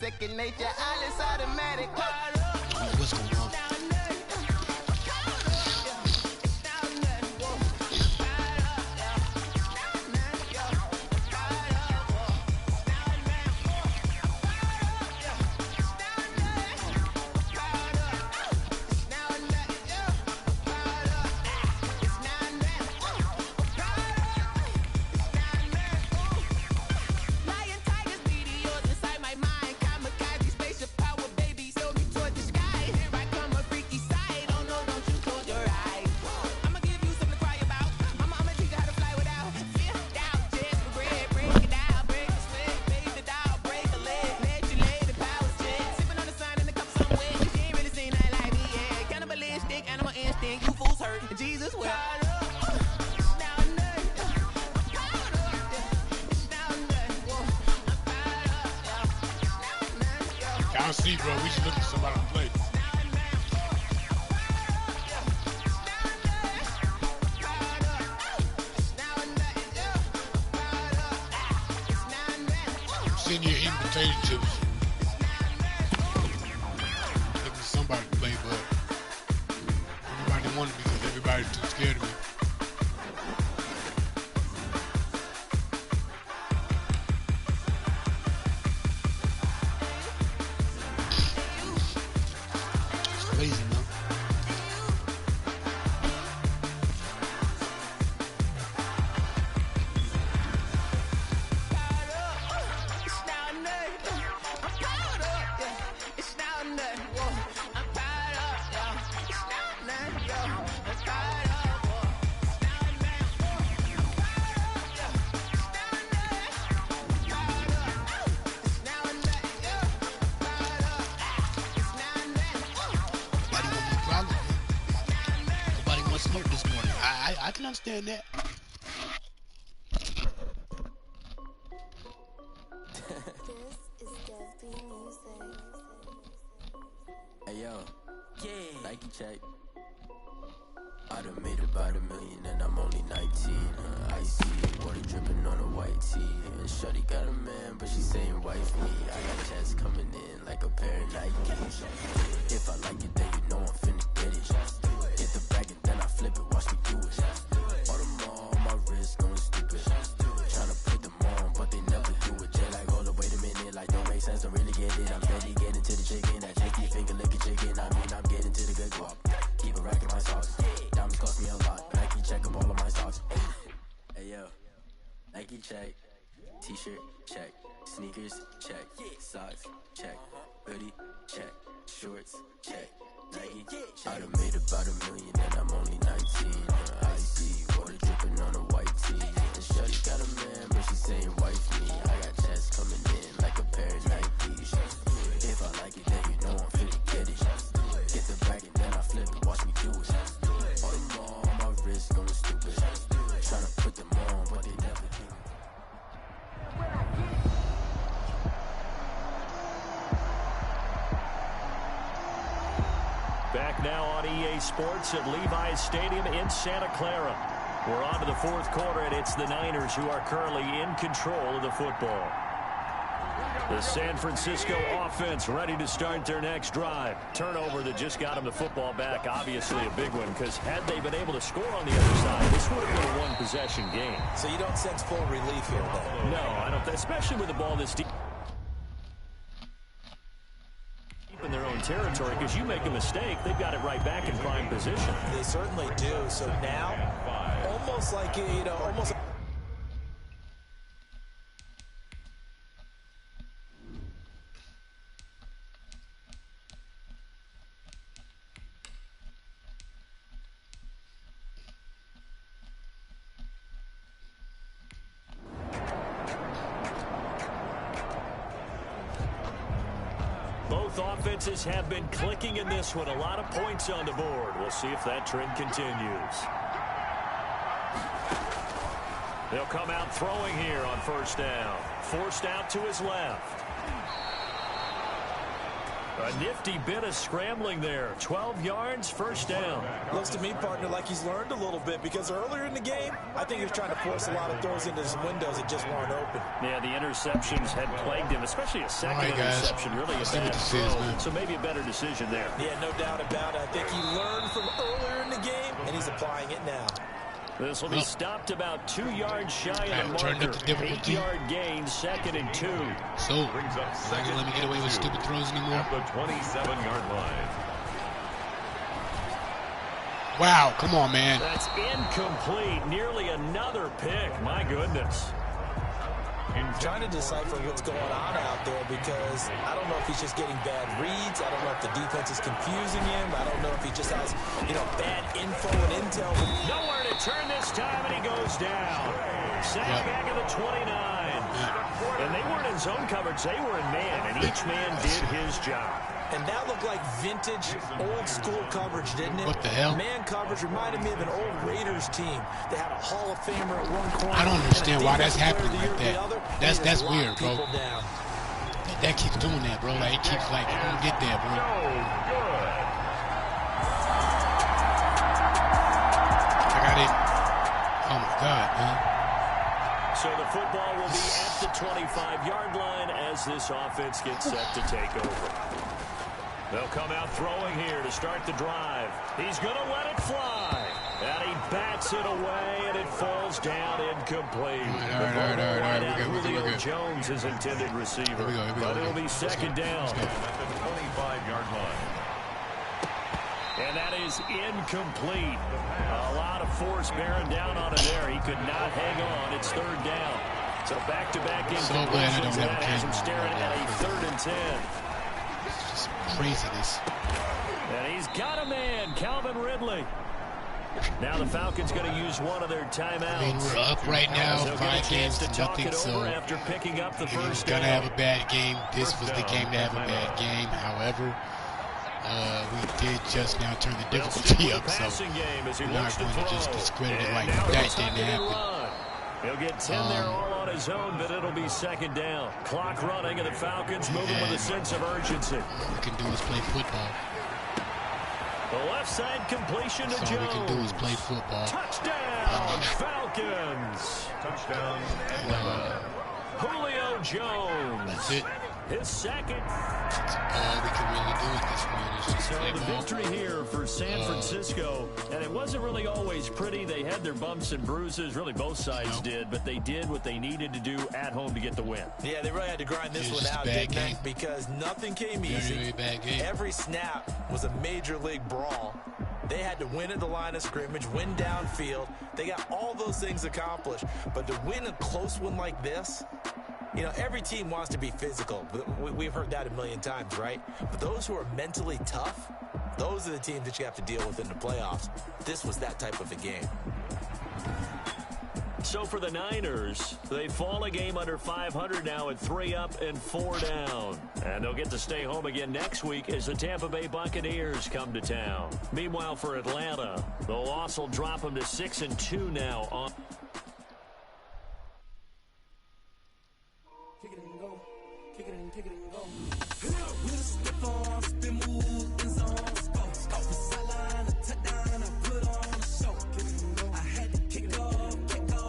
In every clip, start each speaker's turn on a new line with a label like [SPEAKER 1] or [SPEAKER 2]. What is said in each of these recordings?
[SPEAKER 1] second nature, all is automatic.
[SPEAKER 2] What's going on?
[SPEAKER 3] I see, bro. We should look at somebody to play. Send you eating potato chips. Looking for somebody to play, but everybody wanted me because everybody's too scared of me. Crazy, man. This morning. I can understand that.
[SPEAKER 4] Hey yo, Nike check. I done made about $1 million and I'm only 19. Icy, water dripping on a white tee. And shorty got a man, but she saying wife me. I got checks coming in like a pair of Nikes. If I like it, then you know I'm finna get it. Get the bag and then I flip it, watch me do it. All them on my wrist going stupid. Tryna put them on, but they never do it. Just like, hold up, wait a minute, like don't make sense, don't really get it. I'm steady getting to the chicken, that chicky finger licking chicken. I mean, I'm getting to the good guap. Keep a rack in my socks. Diamonds cost me a lot, Nike check up all of my socks. Hey yo, Nike check. T-shirt check. Sneakers check. Socks check. Hoodie check. Shorts check. Nike I done made about $1 million and I'm only 19. Icy, water dripping on a white tee. And shorty got a man, but she saying wife me. I got checks coming in like a pair of Nikes. If I like it, then you know I'm finna get it. Get the bag and then I flip it, watch me do it. All them on my wrist going stupid. Tryna put them on, but they never do.
[SPEAKER 5] Back now on EA Sports at Levi's Stadium in Santa Clara. We're on to the fourth quarter, and it's the Niners who are currently in control of the football. The San Francisco offense ready to start their next drive. Turnover that just got them the football back, obviously a big one, because had they been able to score on the other side, this would have been a one-possession game.
[SPEAKER 6] So you don't sense full relief here, though?
[SPEAKER 5] No, I don't, especially with the ball this deep in their own territory, because you make a mistake, they've got it right back in prime position.
[SPEAKER 6] They certainly do. So now, almost like, you know, almost...
[SPEAKER 5] Both offenses have been clicking in this one. A lot of points on the board. We'll see if that trend continues. They'll come out throwing here on first down. Forced out to his left. A nifty bit of scrambling there. 12 yards, first down.
[SPEAKER 6] Looks to me, partner, like he's learned a little bit because earlier in the game, I think he was trying to force a lot of throws into some windows that just weren't open.
[SPEAKER 5] Yeah, the interceptions had plagued him, especially a second interception. Really a bad throw. So maybe a better decision there.
[SPEAKER 6] Yeah, no doubt about it. I think he learned from earlier in the game, and he's applying it now.
[SPEAKER 5] This will be stopped about 2 yards shy of the marker.
[SPEAKER 3] Turned up the difficulty.
[SPEAKER 5] 8-yard gain, 2nd and 2.
[SPEAKER 3] So, not gonna let me get away with stupid throws anymore.
[SPEAKER 7] At the 27-yard line.
[SPEAKER 3] Wow, come on, man.
[SPEAKER 5] That's incomplete. Nearly another pick. My goodness.
[SPEAKER 6] Trying to decipher what's going on out there because I don't know if he's just getting bad reads. I don't know if the defense is confusing him. I don't know if he just has, bad info and intel.
[SPEAKER 5] Nowhere to turn this time, and he goes down. Sack back at the 29. And they weren't in zone coverage. They were in man, and each man did his job.
[SPEAKER 6] And that looked like vintage, old-school coverage, didn't it?
[SPEAKER 3] What the hell?
[SPEAKER 6] Man coverage reminded me of an old Raiders team. They had a Hall of Famer at one corner.
[SPEAKER 3] I don't understand why that's happening like that. That's weird, bro. That keeps doing that, bro. Like, it keeps, like, you don't get that, bro. I got it. Oh, my God, man.
[SPEAKER 5] So the football will be at the 25-yard line as this offense gets set to take over. They'll come out throwing here to start the drive. He's going to let it fly. And he bats it away, and it falls down incomplete.
[SPEAKER 3] All right.
[SPEAKER 5] Julio Jones, his intended receiver.
[SPEAKER 3] Here we go.
[SPEAKER 5] But it'll be second down.
[SPEAKER 7] At the 25-yard line.
[SPEAKER 5] And that is incomplete. A lot of force bearing down on it there. He could not hang on. It's third down. So back-to-back incompletions, and that has him staring at a 3rd and 10.
[SPEAKER 3] Just craziness.
[SPEAKER 5] And he's got a man, Calvin Ridley. Now the Falcons going to use one of their timeouts.
[SPEAKER 3] I mean, we're up right now, 5 games to nothing, so
[SPEAKER 5] after picking up the first
[SPEAKER 3] gonna have a bad game. This was the game to have a bad game. However, we did just now turn the difficulty up, so we're not going to just discredit it like that didn't happen.
[SPEAKER 5] He'll get 10 there all on his own, but it'll be second down. Clock running, and the Falcons moving with a sense of urgency.
[SPEAKER 3] All we can do is play football.
[SPEAKER 5] The left side completion to Jones.
[SPEAKER 3] All we can do is play football.
[SPEAKER 5] Touchdown, Falcons.
[SPEAKER 7] Touchdown.
[SPEAKER 5] Julio Jones.
[SPEAKER 3] That's it.
[SPEAKER 5] His second.
[SPEAKER 3] That's all we can really do at this point is just play
[SPEAKER 5] The
[SPEAKER 3] ball.
[SPEAKER 5] victory here for San Francisco, and it wasn't really always pretty. They had their bumps and bruises, really both sides did, but they did what they needed to do at home to get the win.
[SPEAKER 6] Yeah, they really had to grind this one out, didn't they? Because nothing came easy.
[SPEAKER 3] Very bad game.
[SPEAKER 6] Every snap was a major league brawl. They had to win at the line of scrimmage, win downfield. They got all those things accomplished. But to win a close one like this, every team wants to be physical. We've heard that a million times, right? But those who are mentally tough, those are the teams that you have to deal with in the playoffs. This was that type of a game.
[SPEAKER 5] So for the Niners, they fall a game under 500 now at 3 up and 4 down. And they'll get to stay home again next week as the Tampa Bay Buccaneers come to town. Meanwhile, for Atlanta, the loss will drop them to 6-2 now on.
[SPEAKER 8] Kick it and go. Kick it and go. We'll slip on, spin, move, in zone, go. Off the sideline, a touchdown, I put on a show. I had to kick off and go.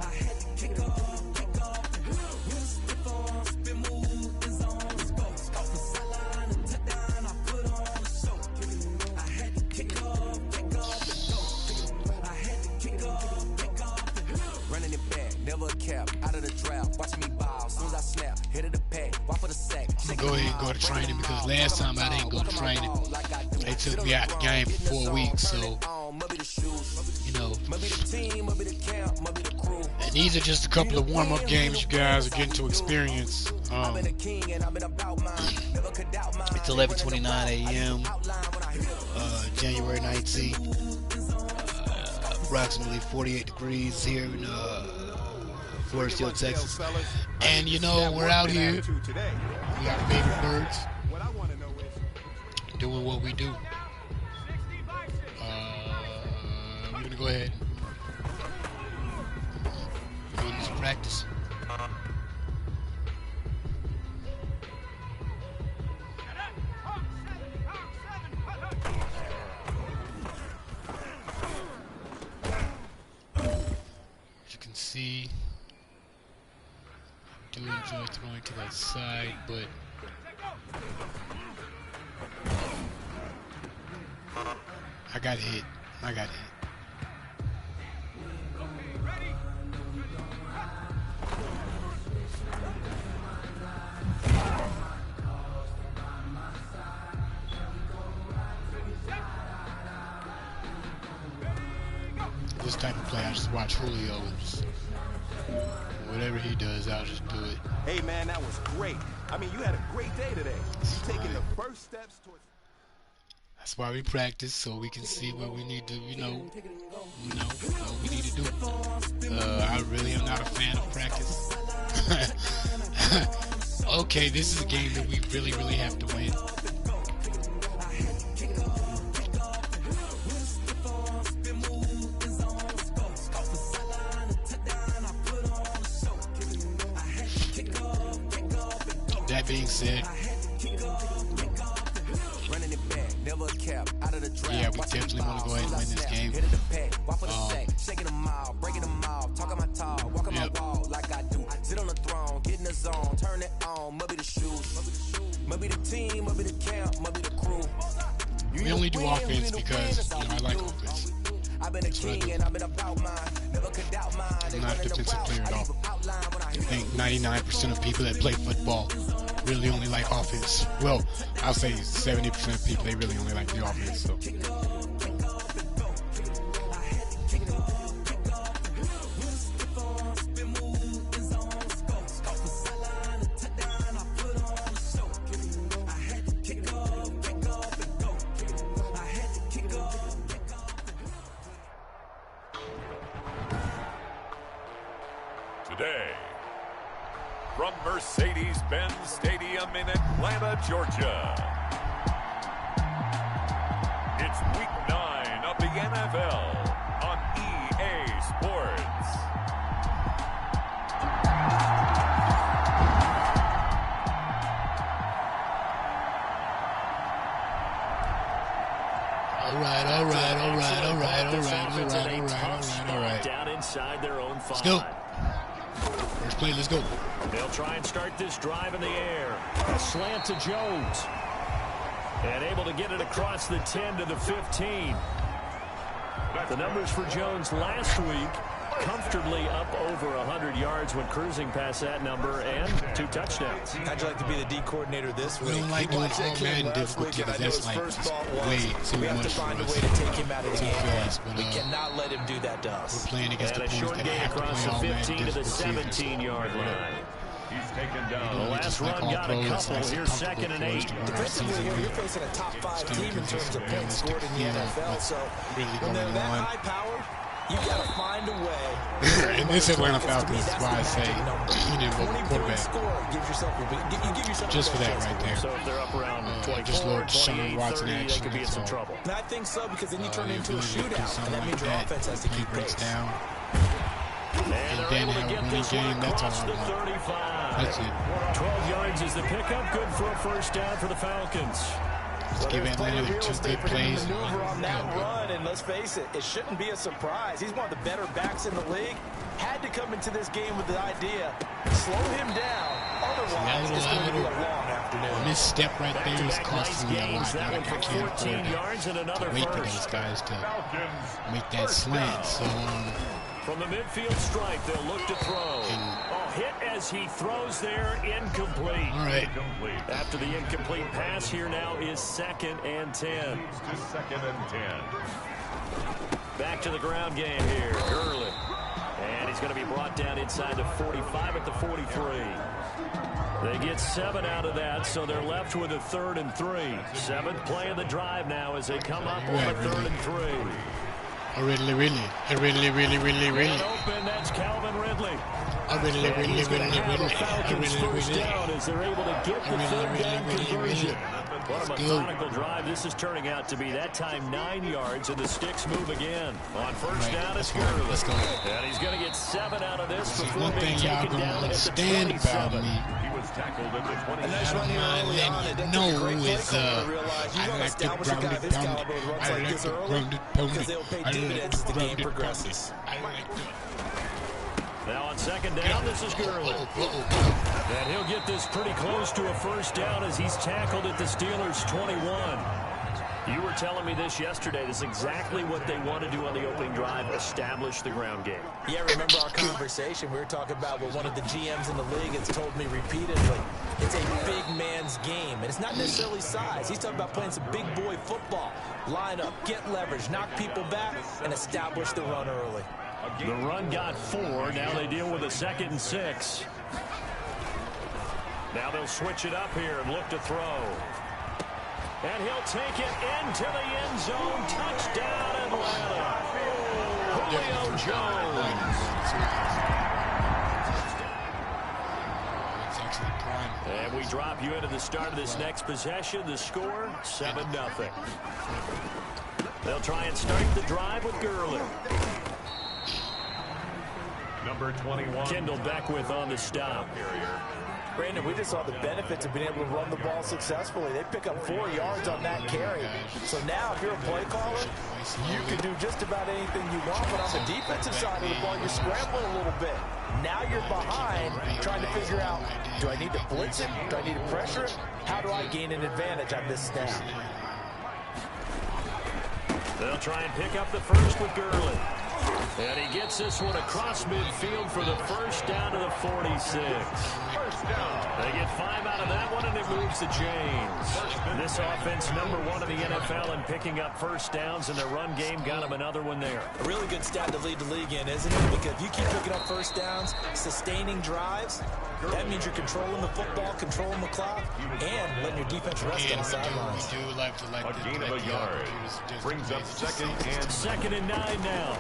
[SPEAKER 8] I had to kick off and go. We'll slip on, spin, move, in zone, go. Off the sideline, a touchdown, I put on a show. I had to kick off and go. I had to kick off and go.
[SPEAKER 9] Running it back, never a cap, out of the draft, watching me ball, soon as I snap, hit of the pack, walk for the sack.
[SPEAKER 3] I'm gonna go ahead and go to training because last time I didn't go to training. They took me out the game for 4 weeks, so and these are just a couple of warm-up games you guys are getting to experience. It's 11:29 a.m. January 19th. Approximately 48 degrees here in Floresville, Texas. And we're out here. We are baby birds doing what we do. We're gonna go ahead and do this practice. see. Do enjoy throwing to that side, but I got hit. I got hit. This type of play, I just watch Julio. Whatever he does, I'll just do it.
[SPEAKER 10] Hey, man, that was great. I mean, you had a great day today. You're taking the first steps towards...
[SPEAKER 3] That's why we practice, so we can see what we need to, what we need to do. I really am not a fan of practice. Okay, this is a game that we really, really have to win. That being said, yeah, we definitely want to go ahead and win this game. We only do offense because, I like offense. That's what I do. I'm not a defensive player at all. I think 99% of people that play football really only like offense. Well, I'll say 70% of people, they really only like the offense. So.
[SPEAKER 7] Today, from Mercedes-Benz Stadium in Atlanta, Georgia, it's Week 9 of the NFL on EA Sports.
[SPEAKER 3] All right.
[SPEAKER 5] Down inside their own 5.
[SPEAKER 3] Let's go. First play, let's go.
[SPEAKER 5] They'll try and start this drive in the air. A slant to Jones. And able to get it across the 10 to the 15. The numbers for Jones last week, comfortably up over 100 yards when cruising past that number, and 2 touchdowns.
[SPEAKER 6] How'd you like to be the D coordinator this week?
[SPEAKER 3] We don't like doing all Madden difficulty because that's like just way too much for us.
[SPEAKER 6] To take him out of the
[SPEAKER 3] Too
[SPEAKER 6] game.
[SPEAKER 3] fast, but
[SPEAKER 6] We cannot let him do that to us.
[SPEAKER 3] we're playing against
[SPEAKER 5] And
[SPEAKER 3] the
[SPEAKER 5] a
[SPEAKER 3] opponents
[SPEAKER 5] short
[SPEAKER 3] that
[SPEAKER 5] gain
[SPEAKER 3] have to
[SPEAKER 5] across
[SPEAKER 3] play
[SPEAKER 5] the
[SPEAKER 3] all Madden
[SPEAKER 5] 15 to the
[SPEAKER 3] difficulty.
[SPEAKER 5] 17-yard line.
[SPEAKER 7] He's taken down.
[SPEAKER 5] The last
[SPEAKER 3] just like
[SPEAKER 5] run
[SPEAKER 3] all
[SPEAKER 5] got a
[SPEAKER 3] pros,
[SPEAKER 5] couple.
[SPEAKER 3] it's
[SPEAKER 5] Here's
[SPEAKER 3] comfortable
[SPEAKER 5] 2nd and
[SPEAKER 3] for us
[SPEAKER 5] 8.
[SPEAKER 3] to run our
[SPEAKER 6] Defensively
[SPEAKER 3] season
[SPEAKER 6] here, you're
[SPEAKER 3] with.
[SPEAKER 6] facing a top 5
[SPEAKER 3] Still
[SPEAKER 6] team in
[SPEAKER 3] gives us
[SPEAKER 6] terms
[SPEAKER 3] some
[SPEAKER 6] of points
[SPEAKER 3] realistic
[SPEAKER 6] scored in the
[SPEAKER 3] feel of
[SPEAKER 6] NFL.
[SPEAKER 3] what's
[SPEAKER 6] So
[SPEAKER 3] really
[SPEAKER 6] when
[SPEAKER 3] going
[SPEAKER 6] they're that
[SPEAKER 3] on.
[SPEAKER 6] high powered, you got to find a way.
[SPEAKER 3] And this Atlanta Falcons is why I say he didn't vote for quarterback. Just for that right there.
[SPEAKER 5] So if they're up around
[SPEAKER 3] Just
[SPEAKER 5] 24,
[SPEAKER 3] Lord Deshaun
[SPEAKER 5] 28,
[SPEAKER 3] Watson
[SPEAKER 5] 30, they
[SPEAKER 3] action,
[SPEAKER 5] could be in
[SPEAKER 3] that's
[SPEAKER 5] some
[SPEAKER 3] all.
[SPEAKER 5] trouble.
[SPEAKER 6] And I think so, because then you turn
[SPEAKER 3] The
[SPEAKER 6] into a
[SPEAKER 3] ability to do
[SPEAKER 6] shootout,
[SPEAKER 3] something
[SPEAKER 6] and that
[SPEAKER 3] like
[SPEAKER 6] means your
[SPEAKER 3] that,
[SPEAKER 6] offense has to
[SPEAKER 3] play
[SPEAKER 6] keep
[SPEAKER 3] breaks
[SPEAKER 6] pace.
[SPEAKER 3] down,
[SPEAKER 5] And
[SPEAKER 3] and
[SPEAKER 5] they're
[SPEAKER 3] then
[SPEAKER 5] able to
[SPEAKER 3] have a
[SPEAKER 5] get
[SPEAKER 3] running
[SPEAKER 5] this one
[SPEAKER 3] game. That's all
[SPEAKER 5] across
[SPEAKER 3] I
[SPEAKER 5] the
[SPEAKER 3] want.
[SPEAKER 5] 35.
[SPEAKER 3] That's it.
[SPEAKER 5] 12 yards is the pickup. Good for a first down for the Falcons.
[SPEAKER 3] Let's give Atlanta their 2 good plays.
[SPEAKER 10] Maneuver on that
[SPEAKER 3] Yeah,
[SPEAKER 10] run, and let's face it, it shouldn't be a surprise. He's one of the better backs in the league. Had to come into this game with the idea, slow him down. Otherwise, it's going to be a long afternoon.
[SPEAKER 3] Misstep right there is
[SPEAKER 5] Back-to-back
[SPEAKER 3] costing me a
[SPEAKER 5] gains.
[SPEAKER 3] lot.
[SPEAKER 5] That one
[SPEAKER 3] I
[SPEAKER 5] for
[SPEAKER 3] can't
[SPEAKER 5] 14
[SPEAKER 3] afford
[SPEAKER 5] yards and another
[SPEAKER 3] to wait for
[SPEAKER 5] first.
[SPEAKER 3] those guys to
[SPEAKER 7] Falcons.
[SPEAKER 3] make that slant. So,
[SPEAKER 5] From the midfield stripe, they'll look to throw. Hit as he throws there, incomplete.
[SPEAKER 3] all right.
[SPEAKER 7] Complete.
[SPEAKER 5] After the incomplete pass, here now is 2nd and 10.
[SPEAKER 7] Leads to 2nd and 10.
[SPEAKER 5] Back to the ground game here, Gurley. And he's going to be brought down inside the 45 at the 43. They get 7 out of that, so they're left with a 3rd and 3. 7th play of the drive now as they come up on a 3rd and 3.
[SPEAKER 3] Really.
[SPEAKER 5] And open, that's Calvin Ridley. And he's going to have the Falcons first down as they're able to get the 3rd down conversion. What a methodical drive this is turning out to be. That time 9 yards, and the sticks move again. On first down, it's Gurley.
[SPEAKER 3] Let's go.
[SPEAKER 5] And he's going to get 7 out of this
[SPEAKER 3] See,
[SPEAKER 5] before
[SPEAKER 3] one
[SPEAKER 5] being
[SPEAKER 3] thing y'all
[SPEAKER 5] taken
[SPEAKER 3] don't
[SPEAKER 5] down at the
[SPEAKER 3] understand about
[SPEAKER 5] 27.
[SPEAKER 3] me,
[SPEAKER 7] He was tackled at the 20.
[SPEAKER 10] A nice
[SPEAKER 3] I
[SPEAKER 10] run
[SPEAKER 3] don't
[SPEAKER 10] here
[SPEAKER 3] mind
[SPEAKER 10] early on. It
[SPEAKER 3] letting
[SPEAKER 10] doesn't
[SPEAKER 3] you
[SPEAKER 10] take a great
[SPEAKER 3] know
[SPEAKER 10] play
[SPEAKER 3] is,
[SPEAKER 10] caller to realize you
[SPEAKER 3] I
[SPEAKER 10] want to
[SPEAKER 3] like to
[SPEAKER 10] establish a guy of his caliber who runs like this early, because they'll pay dividends as the game progresses.
[SPEAKER 3] I like to
[SPEAKER 5] Now on second down, this is Gurley. And he'll get this pretty close to a first down as he's tackled at the Steelers' 21. You were telling me this yesterday. This is exactly what they want to do on the opening drive, establish the ground game.
[SPEAKER 6] Yeah, remember our conversation? We were talking about what one of the GMs in the league has told me repeatedly. It's a big man's game, and it's not necessarily size. He's talking about playing some big boy football. Line up, get leverage, knock people back, and establish the run early.
[SPEAKER 5] The run got 4. Now they deal with a 2nd and 6. Now they'll switch it up here and look to throw. And he'll take it into the end zone. Touchdown, Atlanta. Julio Jones. And we drop you into the start of this next possession. The score, 7-0. They'll try and start the drive with Gurley.
[SPEAKER 7] Number 21.
[SPEAKER 5] Kendall Beckwith on the stop.
[SPEAKER 10] Brandon, we just saw the benefits of being able to run the ball successfully. They pick up 4 yards on that carry. So now if you're a play caller, you can do just about anything you want. But on the defensive side of the ball, you're scrambling a little bit. Now you're behind trying to figure out, do I need to blitz it? Do I need to pressure it? How do I gain an advantage on this snap?
[SPEAKER 5] They'll try and pick up the first with Gurley. And he gets this one across midfield for the first down to the 46. They get 5 out of that one, and it moves the chains. This offense, #1 in the NFL in picking up first downs, and their run game got them another one there.
[SPEAKER 6] A really good stat to lead the league in, isn't it? Because if you keep picking up first downs, sustaining drives, that means you're controlling the football, controlling the clock, and letting your defense rest on the sidelines.
[SPEAKER 3] We do like to
[SPEAKER 7] A gain of a yard. Brings up 2nd and
[SPEAKER 5] 9 now.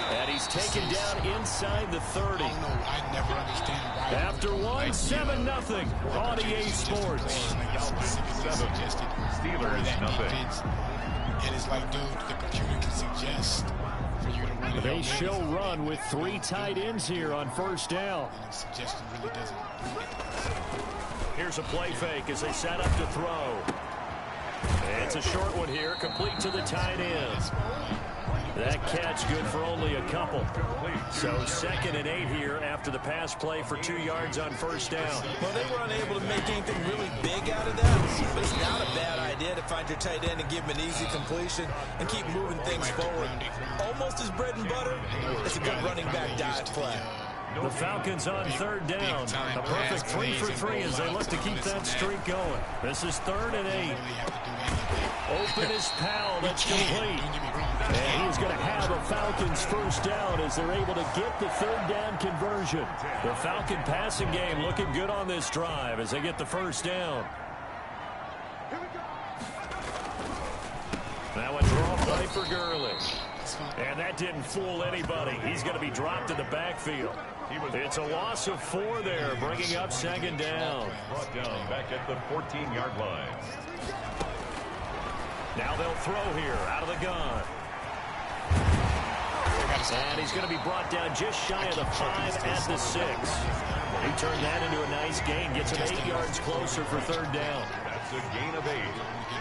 [SPEAKER 5] And he's taken down inside the 30.
[SPEAKER 3] I never understand why.
[SPEAKER 5] After one, 7-0 on EA Sports.
[SPEAKER 7] Steelers, nothing.
[SPEAKER 3] And it's like, dude, the computer can suggest for you to run it.
[SPEAKER 5] They show run with 3 tight ends here on first down.
[SPEAKER 3] And the suggestion really doesn't do it.
[SPEAKER 5] Here's a play fake as they set up to throw. It's a short one here, complete to the tight end. That catch good for only a couple. So 2nd and 8 here after the pass play for 2 yards on first down.
[SPEAKER 6] Well, they were unable to make anything really big out of that, but it's not a bad idea to find your tight end and give him an easy completion and keep moving things forward. Almost his bread and butter. It's a good running back dive play.
[SPEAKER 5] The Falcons on 3rd down. A perfect 3 for 3 as they look to keep that streak going. This is 3rd and 8. Open is Powell. That's complete. And he's going to have a Falcons first down as they're able to get the 3rd down conversion. The Falcon passing game looking good on this drive as they get the first down. Now a draw play for Gurley. And that didn't fool anybody. He's going to be dropped in the backfield. It's a loss of 4 there, bringing up 2nd down.
[SPEAKER 7] Brought down back at the 14-yard line.
[SPEAKER 5] Now they'll throw here out of the gun. And he's going to be brought down just shy of the 5 at the 6. He turned that into a nice gain. Gets him 8 yards closer for 3rd down.
[SPEAKER 7] That's a gain of 8.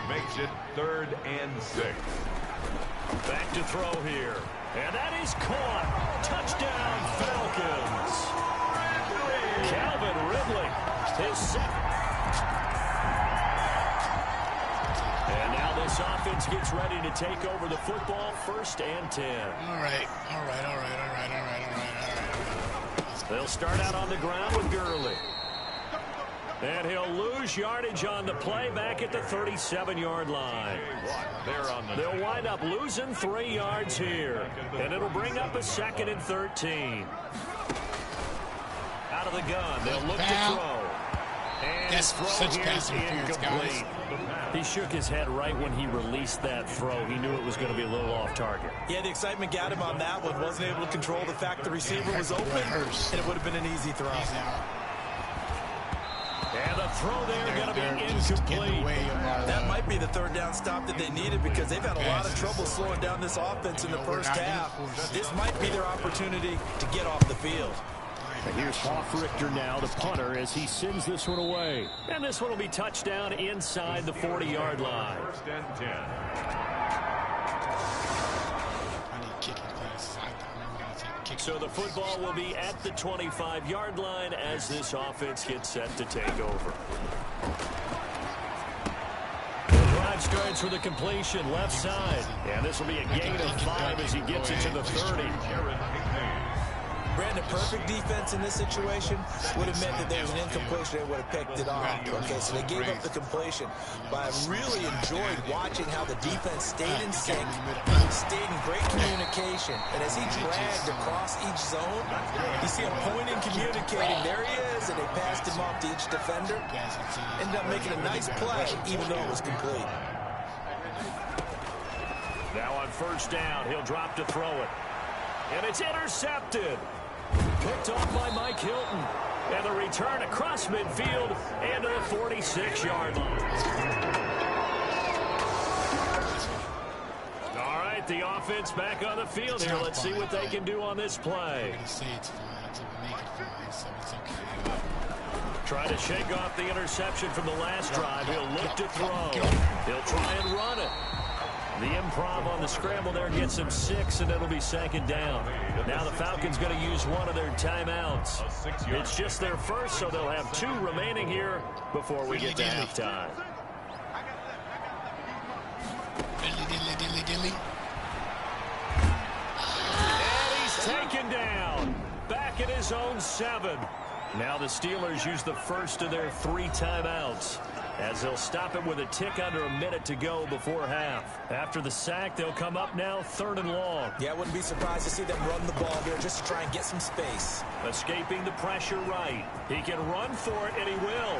[SPEAKER 7] Makes it 3rd and 6.
[SPEAKER 5] Back to throw here. And that is caught. Touchdown, Falcons. Calvin Ridley. His 2nd. And now this offense gets ready to take over the football. 1st and 10.
[SPEAKER 3] All right.
[SPEAKER 5] They'll start out on the ground with Gurley. And he'll lose yardage on the play back at the 37-yard line. They'll wind up losing 3 yards here. And it'll bring up a 2nd and 13. Out of the gun, they'll look to throw. And
[SPEAKER 3] That's
[SPEAKER 5] throw
[SPEAKER 3] such
[SPEAKER 5] here is
[SPEAKER 3] pass interference,
[SPEAKER 5] incomplete. He shook his head right when he released that throw. He knew it was going to be a little off target.
[SPEAKER 6] Yeah, the excitement got him on that one. Wasn't able to control the fact the receiver was open, and it would have been an easy throw.
[SPEAKER 5] And the throw there going to be incomplete.
[SPEAKER 6] That might be the 3rd down stop that they needed because they've had a lot of trouble slowing down this offense in the first half. This might be their opportunity to get off the field.
[SPEAKER 5] And here's Hoffrichter now, the punter, as he sends this one away. And this one will be touchdown inside the 40-yard line.
[SPEAKER 7] 1st and 10.
[SPEAKER 3] I need kicking classes. I'm going to take
[SPEAKER 5] So the football will be at the 25-yard line as this offense gets set to take over. The drive starts with a completion left side. And this will be a gain of 5 as he gets it to the 30.
[SPEAKER 6] Brandon, perfect defense in this situation would have meant that there was an incompletion. They would have picked it off. Okay, so they gave up the completion. But I really enjoyed watching how the defense stayed in sync, stayed in great communication. And as he dragged across each zone, you see him pointing, communicating. There he is, and they passed him off to each defender. Ended up making a nice play, even though it was complete.
[SPEAKER 5] Now on first down, he'll drop to throw it. And it's intercepted. Picked off by Mike Hilton. And the return across midfield and to the 46-yard line. All right, the offense back on the field here. Let's see what they can do on this play. Trying to shake off the interception from the last drive. He'll look to throw. He'll try and run it. The improv on the scramble there gets him 6, and it'll be second down. Now the Falcons going to use one of their timeouts. It's just their first, so they'll have 2 remaining here before we get to halftime. And he's taken down. Back at his own 7. Now the Steelers use the first of their 3 timeouts, as they'll stop it with a tick under a minute to go before half. After the sack, they'll come up now 3rd and long.
[SPEAKER 6] Yeah, I wouldn't be surprised to see them run the ball here just to try and get some space.
[SPEAKER 5] Escaping the pressure right. He can run for it, and he will.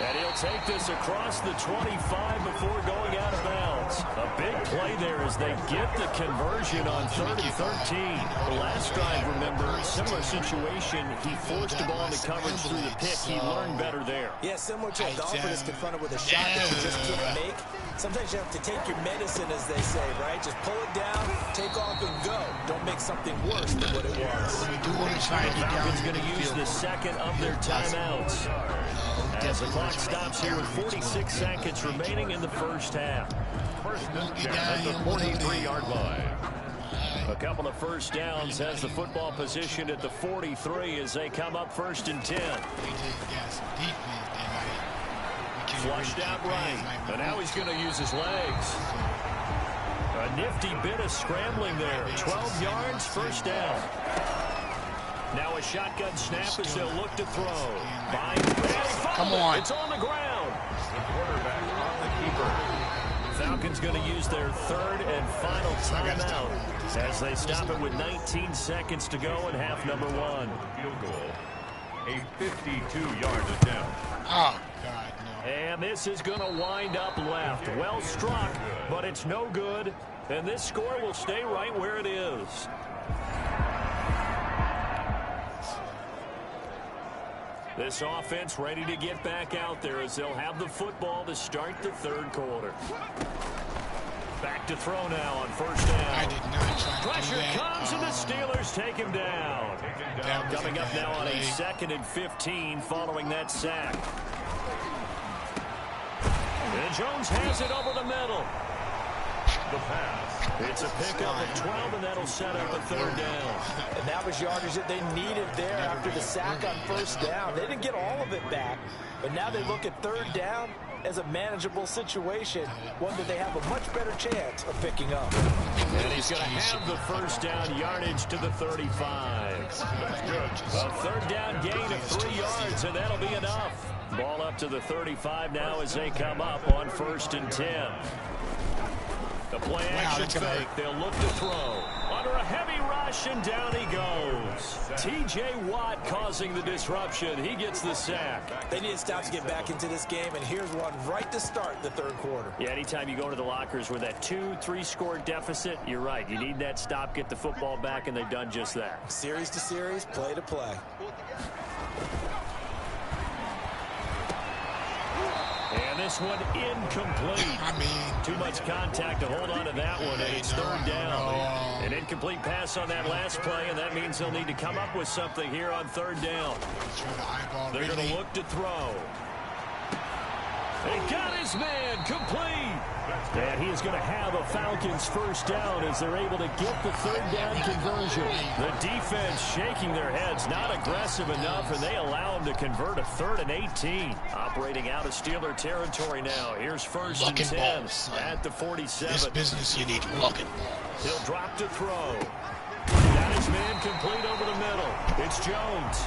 [SPEAKER 5] And he'll take this across the 25 before going out of bounds. A big play there as they get the conversion on 3rd and 13. The last drive, remember, similar situation. He forced the ball into coverage through the pick. He learned better there.
[SPEAKER 6] Yeah, similar to a golfer that's confronted with a shot that you just can't make. Sometimes you have to take your medicine, as they say, right? Just pull it down, take off, and go. Don't make something worse than what it was.
[SPEAKER 5] The Falcons going to use the second of their timeouts, as the clock stops here with 46 seconds remaining in the first half.
[SPEAKER 7] At the 43-yard line.
[SPEAKER 5] A couple of first downs has the football positioned at the 43 as they come up 1st and 10. Flushed out right, and now he's going to use his legs. A nifty bit of scrambling there. 12 yards, first down. Now a shotgun snap as they'll look to throw.
[SPEAKER 3] Come on.
[SPEAKER 5] It's on the ground.
[SPEAKER 7] The quarterback on the keeper.
[SPEAKER 5] Falcons going to use their 3rd and final timeout as they stop it with 19 seconds to go in half number 1.
[SPEAKER 7] Field goal. A 52-yard attempt.
[SPEAKER 3] Oh, God, no.
[SPEAKER 5] And this is going to wind up left. Well struck, but it's no good. And this score will stay right where it is. This offense ready to get back out there as they'll have the football to start the 3rd quarter. Back to throw now on first down.
[SPEAKER 3] I did not try to
[SPEAKER 5] Pressure
[SPEAKER 3] do that.
[SPEAKER 5] comes and the Steelers take him down. Coming up now on a 2nd and 15 following that sack. And Jones has it over the middle.
[SPEAKER 7] The pass.
[SPEAKER 5] It's a pickup of 12, and that'll set up a 3rd down.
[SPEAKER 6] And that was yardage that they needed there after the sack on first down. They didn't get all of it back, but now they look at 3rd down as a manageable situation, one that they have a much better chance of picking up.
[SPEAKER 5] And he's going to have the first down yardage to the 35. A 3rd down gain of 3 yards, and that'll be enough. Ball up to the 35 now as they come up on 1st and 10. The play action fake. They'll look to throw. Under a heavy rush, and down he goes. T.J. Watt causing the disruption. He gets the sack.
[SPEAKER 6] They need to stop to get back into this game, and here's one right to start the 3rd quarter.
[SPEAKER 5] Yeah, anytime you go to the lockers with that 2-3 score deficit, you're right. You need that stop, get the football back, and they've done just that.
[SPEAKER 6] Series to series, play to play.
[SPEAKER 5] And this one incomplete. Too much contact to hold on to that one, and it's 3rd down. An incomplete pass on that last play, and that means they'll need to come up with something here on 3rd down. They're going to look to throw. He got his man complete. And he is going to have a Falcons first down as they're able to get the third down conversion. The defense shaking their heads, not aggressive enough, and they allow him to convert a 3rd and 18. Operating out of Steeler territory now. Here's 1st and 10 at the 47.
[SPEAKER 3] This business you need looking.
[SPEAKER 5] He'll drop to throw. That is man complete over the middle. It's Jones.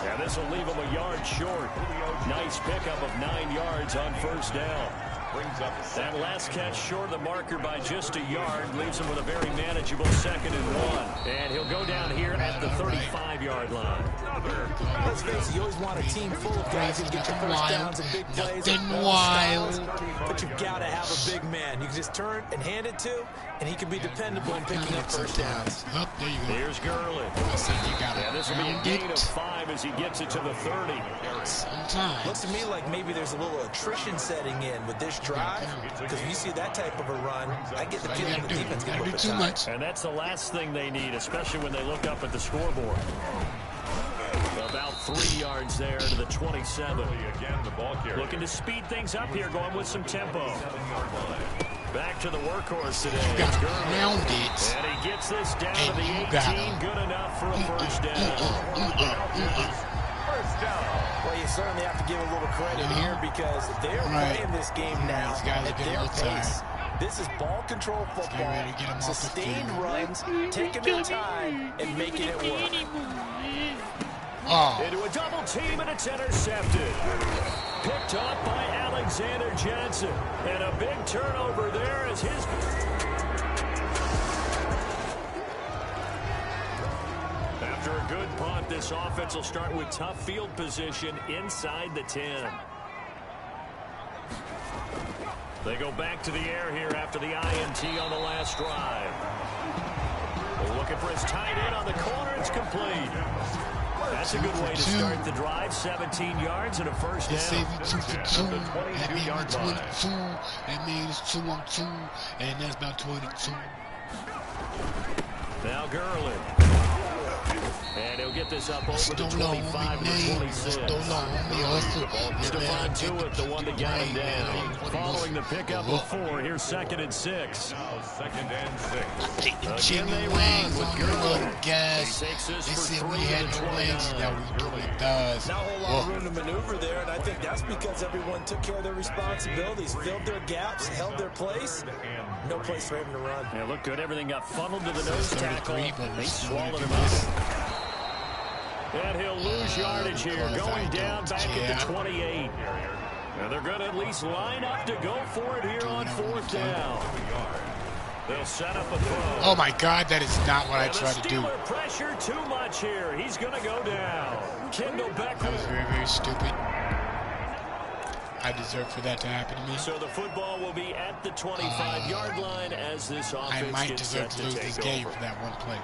[SPEAKER 5] And this will leave him a yard short. Nice pickup of 9 yards on first down. That last catch short of the marker by just a yard leaves him with a very manageable 2nd and 1. And he'll go down here at the 35-yard line.
[SPEAKER 6] Let's face it, you always want a team full of guys who get your first downs and big plays. But you've got to have a big man. You can just turn and hand it to, and he can be dependable in picking up first downs.
[SPEAKER 3] Oh, there you go.
[SPEAKER 5] Here's Gurley.
[SPEAKER 3] Yeah,
[SPEAKER 5] this will be a gain of 5 as he gets it to the 30.
[SPEAKER 3] Sometimes.
[SPEAKER 6] Looks to me like maybe there's a little attrition setting in with this drive, because if you see that type of a run, I get the feeling the defense can whip it tight.
[SPEAKER 5] And that's the last thing they need, especially when they look up at the scoreboard. About 3 yards there to the 27. Looking to speed things up here, going with some tempo. Back to the workhorse today.
[SPEAKER 3] You got around it.
[SPEAKER 5] And he gets this down to the 18. Good enough for a first down.
[SPEAKER 6] Well, you certainly have to give a little credit here because they're playing this game now at their pace. This is ball control football, sustained runs, taking their time, and making it work.
[SPEAKER 5] Into a double team, and it's intercepted. Picked up by Alexander Johnson. And a big turnover there as his... After a good punt, this offense will start with tough field position inside the 10. They go back to the air here after the INT on the last drive. They're looking for his tight end on the corner. It's complete. That's a good way to start the drive. 17 yards and a first down.
[SPEAKER 3] Save you 2 for 2. That means 22. That means 2 on 2. And that's about 22.
[SPEAKER 5] Now Gurley. And he'll get this up over the 25 to the 26. Stephon Tuitt, the one that got him down. Following the pickup of 4, here's 2nd and 6. Again, they run with Gurley.
[SPEAKER 3] Guys, they said we had no legs. Now we do it does.
[SPEAKER 6] Not a whole lot of room to maneuver there, and I think that's because everyone took care of their responsibilities, filled their gaps, held their place. No place for him to run.
[SPEAKER 5] Yeah, look good. Everything got funneled to the nose tackle. They swallowed him up. And he'll lose yardage here, going down back at the 28. And they're going to at least line up to go for it here on 4th down. They'll set up a throw.
[SPEAKER 3] Oh, my God, that is not what I tried to do.
[SPEAKER 5] Pressure too much here. He's going to go down. Kendall Beckham.
[SPEAKER 3] That was very, very stupid. I deserve for that to happen to me.
[SPEAKER 5] So the football will be at the 25-yard line as this offense
[SPEAKER 3] I might
[SPEAKER 5] gets
[SPEAKER 3] deserve
[SPEAKER 5] set
[SPEAKER 3] to lose this game
[SPEAKER 5] over.
[SPEAKER 3] for that one play.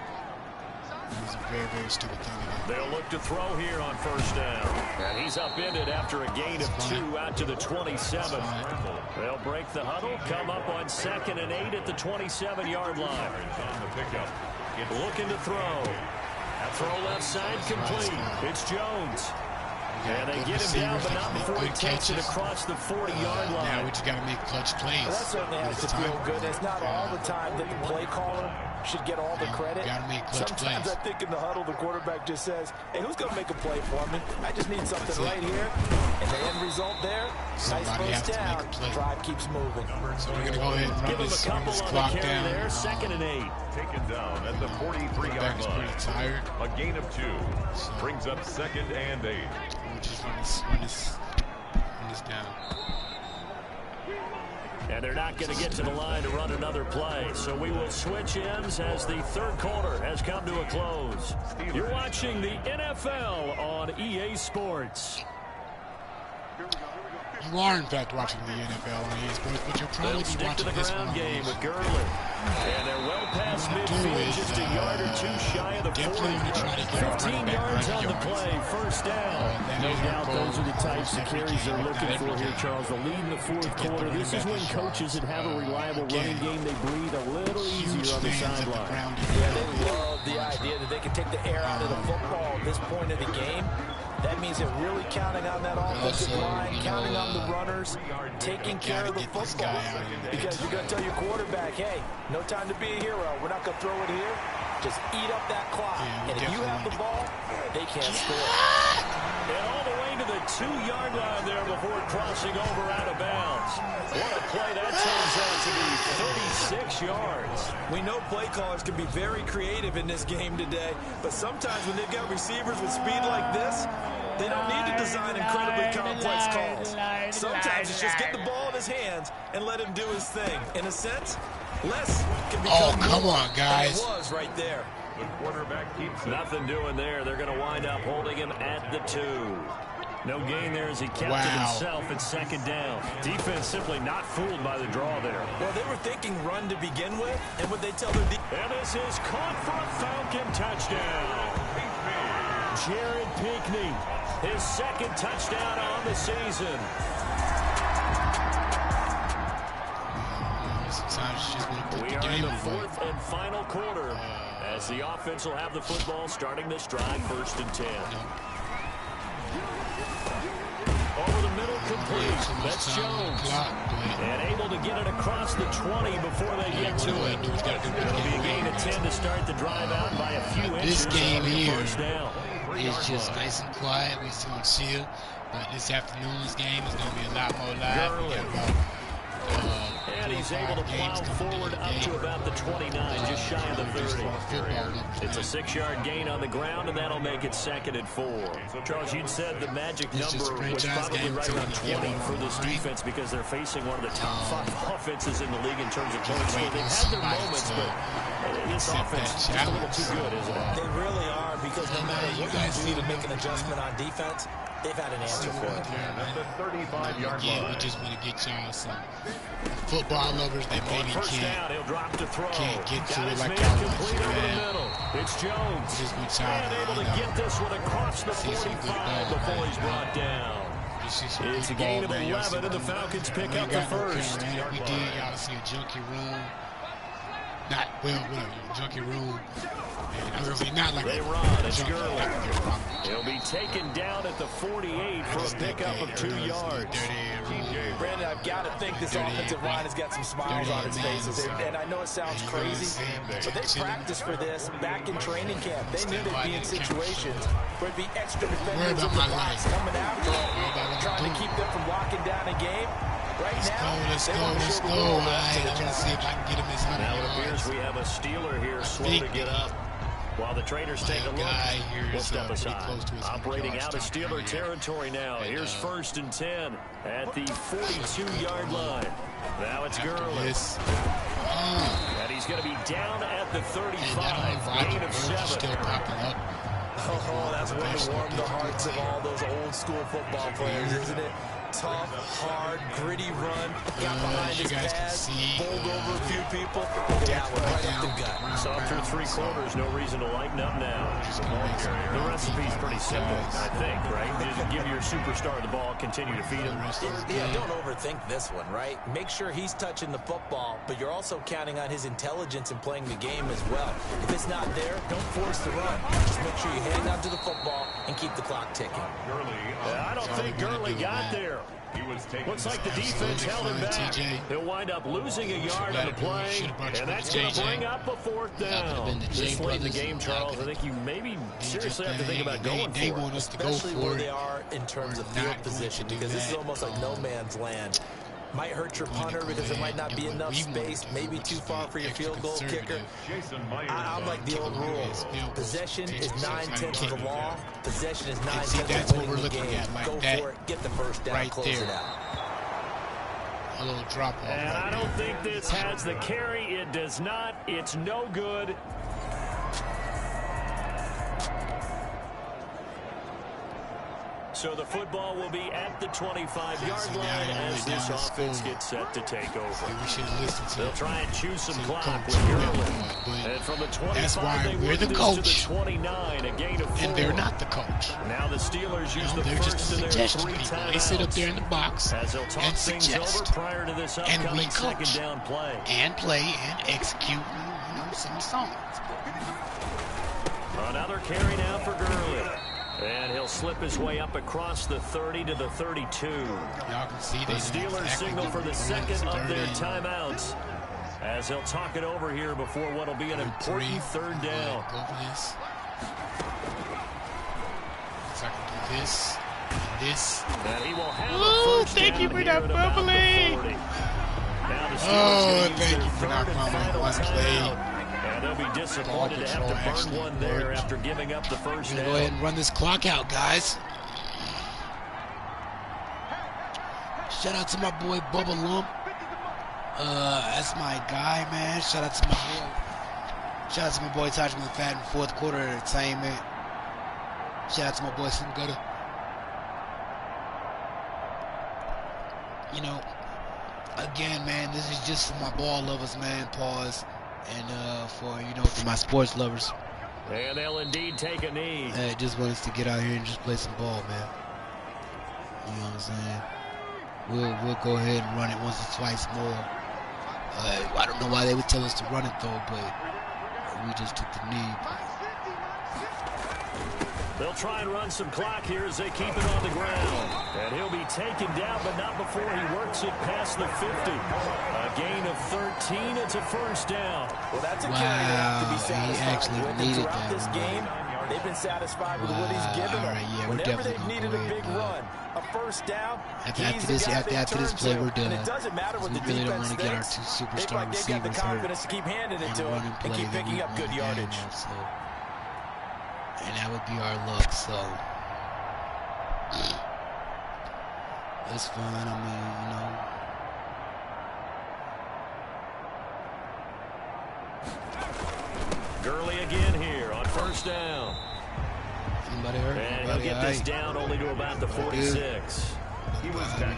[SPEAKER 3] It was a very, very stupid thing to do.
[SPEAKER 5] They'll look to throw here on first down. And he's upended after a gain of 2 out to the 27. They'll break the huddle, come up on 2nd and 8 at the 27-yard line. Looking to throw. Throw left side complete. It's Jones. And they get him down, but not before he takes it across the 40-yard line.
[SPEAKER 3] Now we just got to make clutch plays.
[SPEAKER 6] Well, that certainly has to feel good. It's not all the time that the play caller should get all the credit.
[SPEAKER 3] Got to make clutch
[SPEAKER 6] Sometimes
[SPEAKER 3] plays.
[SPEAKER 6] I think in the huddle, the quarterback just says, hey, who's going to make a play for me? I just need something right here. And the end result there,
[SPEAKER 3] Somebody
[SPEAKER 6] nice first down. Drive keeps moving.
[SPEAKER 3] So we're going to go ahead and run this clock down.
[SPEAKER 5] There, 2nd and 8.
[SPEAKER 7] Taken down at the 43-yard line.
[SPEAKER 3] Pretty tired.
[SPEAKER 7] A gain of 2 brings up 2nd and 8.
[SPEAKER 3] We'll just run this down.
[SPEAKER 5] And they're not going to get to the line to run another play. So we will switch ends as the third quarter has come to a close. You're watching the NFL on EA Sports.
[SPEAKER 3] You are, in fact, watching the NFL on EA Sports, but you'll probably be watching this one on
[SPEAKER 5] game with Gurley. And they're well past midfield, just a yard or 2 shy of the 40. 15 yards on the play, first down.
[SPEAKER 11] No doubt those are the types of carries they're looking for here, Charles. The lead in the 4th quarter. This is when coaches that have a reliable running game, they breathe a little easier on the sideline.
[SPEAKER 6] Yeah, they love the idea that they can take the air out of the football at this point of the game.
[SPEAKER 10] That means they're really counting on that offensive line, counting on the runners, taking care of the football. Because you're going to tell your quarterback, hey, no time to be a hero. We're not going to throw it here. Just eat up that clock. And if you have the ball, they can't score.
[SPEAKER 5] And all the way to the 2-yard line there before crossing over out of bounds. What a play that turns out to be, 36 yards.
[SPEAKER 6] We know play callers can be very creative in this game today, but sometimes when they've got receivers with speed like this, they don't need to design incredibly complex calls. Sometimes it's just get the ball in his hands and let him do his thing. In a sense, less can become
[SPEAKER 3] come
[SPEAKER 6] more
[SPEAKER 3] on, guys.
[SPEAKER 6] than it was right there.
[SPEAKER 7] The quarterback keeps
[SPEAKER 5] nothing doing there. They're going to wind up holding him at the 2. No gain there as he kept it himself at 2nd down. Defense simply not fooled by the draw there.
[SPEAKER 6] Well, they were thinking run to begin with, and would they tell their
[SPEAKER 5] and this is caught for a Falcon touchdown. Jared Pinkney, his 2nd touchdown on the season. We are in the 4th and final quarter as the offense will have the football starting this drive, 1st and 10. Over the middle, complete. That's Jones. And able to get it across the 20 before they get to it. It'll be a gain of 10 to start the drive out by a few inches.
[SPEAKER 3] This game here
[SPEAKER 5] is
[SPEAKER 3] just nice and quiet. We still chill. But this afternoon's game is going to be a lot more live.
[SPEAKER 5] And he's able to plow forward up to about the 29, just shy of the 30. It's a 6-yard gain on the ground, and that'll make it 2nd and 4. Charles, you'd said the magic number was probably right around 20 for this defense because they're facing one of the top 5 offenses in the league in terms of points. So they've had their moments, but this offense is just a little too good, isn't it?
[SPEAKER 6] They really are, because no matter what you do to make an adjustment on defense, they've had an answer for it.
[SPEAKER 7] At the 35-yard line.
[SPEAKER 3] We just want to get y'all some football lovers that maybe can't get to it like y'all want to.
[SPEAKER 5] It's Jones. And able to get this one across the 45 before he's brought down. It's a gain of 11, and the Falcons pick up the 1st.
[SPEAKER 3] We did. Y'all see a junkie room. Junkie room. Not like
[SPEAKER 5] they run. It's Gurley. He'll be taken down at the 48 for a pickup of 2 yards.
[SPEAKER 6] Brandon, I've got to think this offensive line has got some smiles on its faces. And I know it sounds crazy, but they practiced for this back in training camp. They knew they'd be in situations where it'd be extra defenders of the box coming after them, trying to keep them from locking down a game. Right now,
[SPEAKER 3] let's go. I'm going to see if I can get him his 100
[SPEAKER 5] Now it
[SPEAKER 3] yards.
[SPEAKER 5] appears we have a Steeler here slow to get up. While the trainers take a look, we'll step aside. Operating out of Steeler territory now. Here's 1st and 10 at the 42-yard line. Now it's Gurley. And he's going to be down at the 35. Gain of 7.
[SPEAKER 3] Still popping up.
[SPEAKER 6] Oh, that's one to warm the hearts of all those old school football players, isn't it? Tough, hard, gritty run. Got behind his pads, bowled over a few people. Yeah, right up the gut.
[SPEAKER 5] So through 3 quarters, no reason to lighten up now. The recipe's pretty simple, I think, right? Just give your superstar the ball, continue to feed him.
[SPEAKER 6] Yeah, don't overthink this one, right? Make sure he's touching the football, but you're also counting on his intelligence in playing the game as well. If it's not there, don't force the run. Just make sure you hang on to the football and keep the clock ticking.
[SPEAKER 5] I don't think Gurley got there. Looks like the defense held him back. He'll wind up losing a yard on the play, and that's going to bring up a 4th down. This late in the game, Charles, I think you maybe seriously have to think about going for it.
[SPEAKER 6] Especially where they are in terms of field position, because this is almost like no man's land. Might hurt your punter because there might not be enough space, maybe too far for your field goal kicker. I'm like the old rule. Possession is 9/10 of the law. Possession is 9/10 of winning the game. Go for it, get the first down, close it out.
[SPEAKER 3] A little drop off.
[SPEAKER 5] And I don't think this has the carry. It does not. It's no good. So the football will be at the 25-yard line as this offense gets set to take over. They'll try and choose some clock with Gurley. And from the 25, they
[SPEAKER 3] we're the
[SPEAKER 5] work
[SPEAKER 3] coach.
[SPEAKER 5] this to the 29, a gain of 4.
[SPEAKER 3] And they're not the coach.
[SPEAKER 5] Now the Steelers use the
[SPEAKER 3] they're
[SPEAKER 5] first
[SPEAKER 3] just
[SPEAKER 5] of their 3 timeouts.
[SPEAKER 3] They sit up there in the box
[SPEAKER 5] as they'll talk
[SPEAKER 3] and
[SPEAKER 5] things
[SPEAKER 3] suggest.
[SPEAKER 5] over prior to this upcoming second down play.
[SPEAKER 3] And play and execute some songs.
[SPEAKER 5] Another carry now for Gurley. And he'll slip his way up across the 30 to the 32.
[SPEAKER 3] Y'all can see
[SPEAKER 5] the Steelers signal for the second of their timeouts as he'll talk it over here before what will be an important third down.
[SPEAKER 3] Go for this. So I can do this and this.
[SPEAKER 5] And he will have a first
[SPEAKER 3] thank you for that fumbling. Oh, thank you for that fumbling. One play.
[SPEAKER 5] And they'll be disappointed to have to burn one there after giving up the first down.
[SPEAKER 3] Go ahead and run this clock out, guys. Shout out to my boy Bubba Lump. That's my guy, man. Shout out to my boy. Shout out to my boy Taj McFadden, fourth quarter entertainment. Shout out to my boy Slim Gutter. You know, again, man, this is just for my ball lovers, man. Pause. And for, you know, for my sports lovers.
[SPEAKER 5] And they'll indeed take a knee.
[SPEAKER 3] I just want us to get out here and just play some ball, man. You know what I'm saying? We'll go ahead and run it once or twice more. I don't know why they would tell us to run it though, but we just took the knee.
[SPEAKER 5] They'll try and run some clock here as they keep it on the ground. And he'll be taken down, but not before he works it past the 50. A gain of 13. It's a first down.
[SPEAKER 10] Well, that's a carry they have to be satisfied
[SPEAKER 3] with.
[SPEAKER 10] Needed throughout this game. They've been satisfied with what he's given them.
[SPEAKER 3] Yeah,
[SPEAKER 10] whenever they've needed a big run, a first down,
[SPEAKER 3] after this play, we're done.
[SPEAKER 10] And it doesn't matter what the
[SPEAKER 3] really don't
[SPEAKER 10] defense
[SPEAKER 3] want to get our two superstar receivers hurt.
[SPEAKER 10] They've got the confidence to keep handing it to him and keep picking up good yardage.
[SPEAKER 3] And that would be our luck, so it's fine. I mean, you know.
[SPEAKER 5] Gurley again here on first down.
[SPEAKER 3] Anybody hurt?
[SPEAKER 5] And he'll get this down only to about the 46.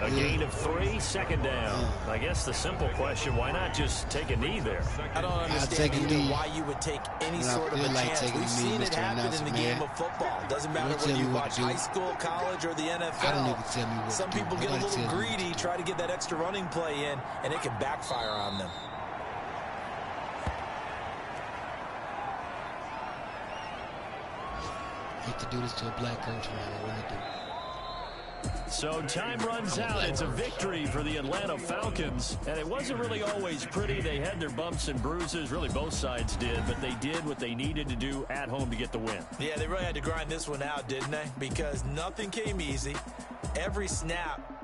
[SPEAKER 5] A gain of 3, second down. I guess the simple question, why not just take a knee there?
[SPEAKER 10] I don't understand why you would take any sort of a chance. We've seen it happen in the game of football. Doesn't matter whether you watch high school, college, or the NFL.
[SPEAKER 3] I don't even tell me what
[SPEAKER 10] Some people get a little greedy, try to get that extra running play in, and it can backfire on them.
[SPEAKER 3] I hate to do this to a black coach, man. I really do.
[SPEAKER 5] So time runs out. It's a victory for the Atlanta Falcons. And it wasn't really always pretty. They had their bumps and bruises. Really, both sides did. But they did what they needed to do at home to get the win.
[SPEAKER 6] Yeah, they really had to grind this one out, didn't they? Because nothing came easy. Every snap.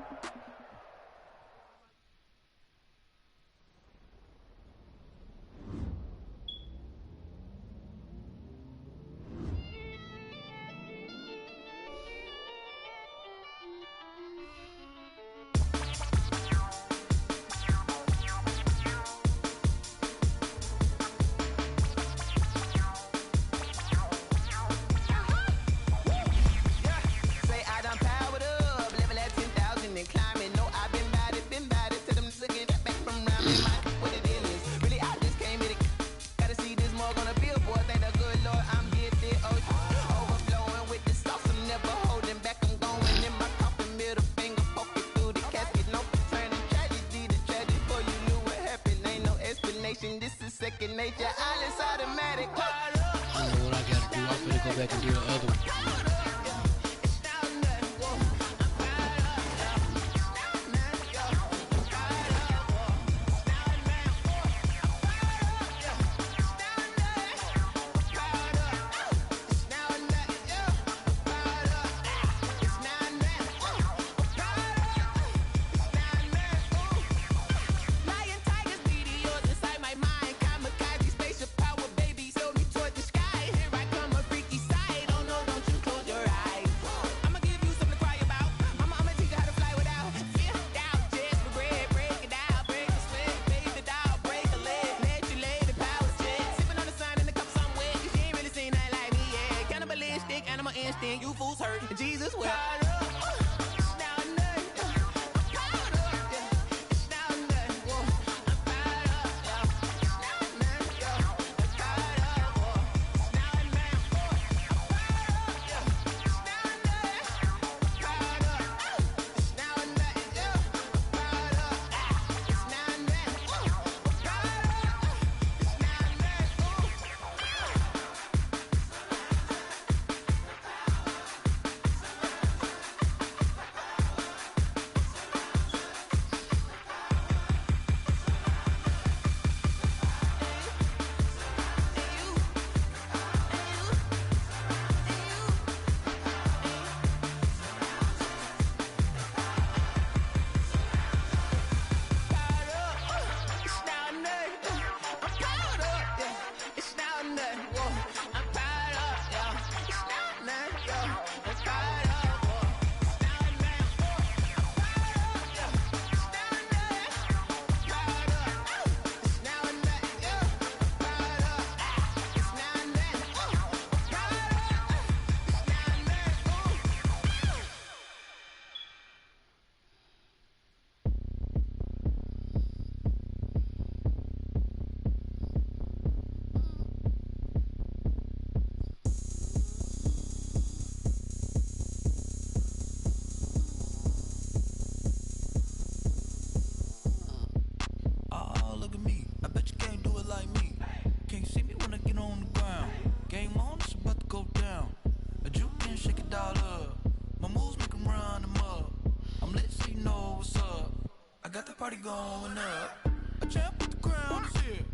[SPEAKER 8] going up. A champ with the crown is here.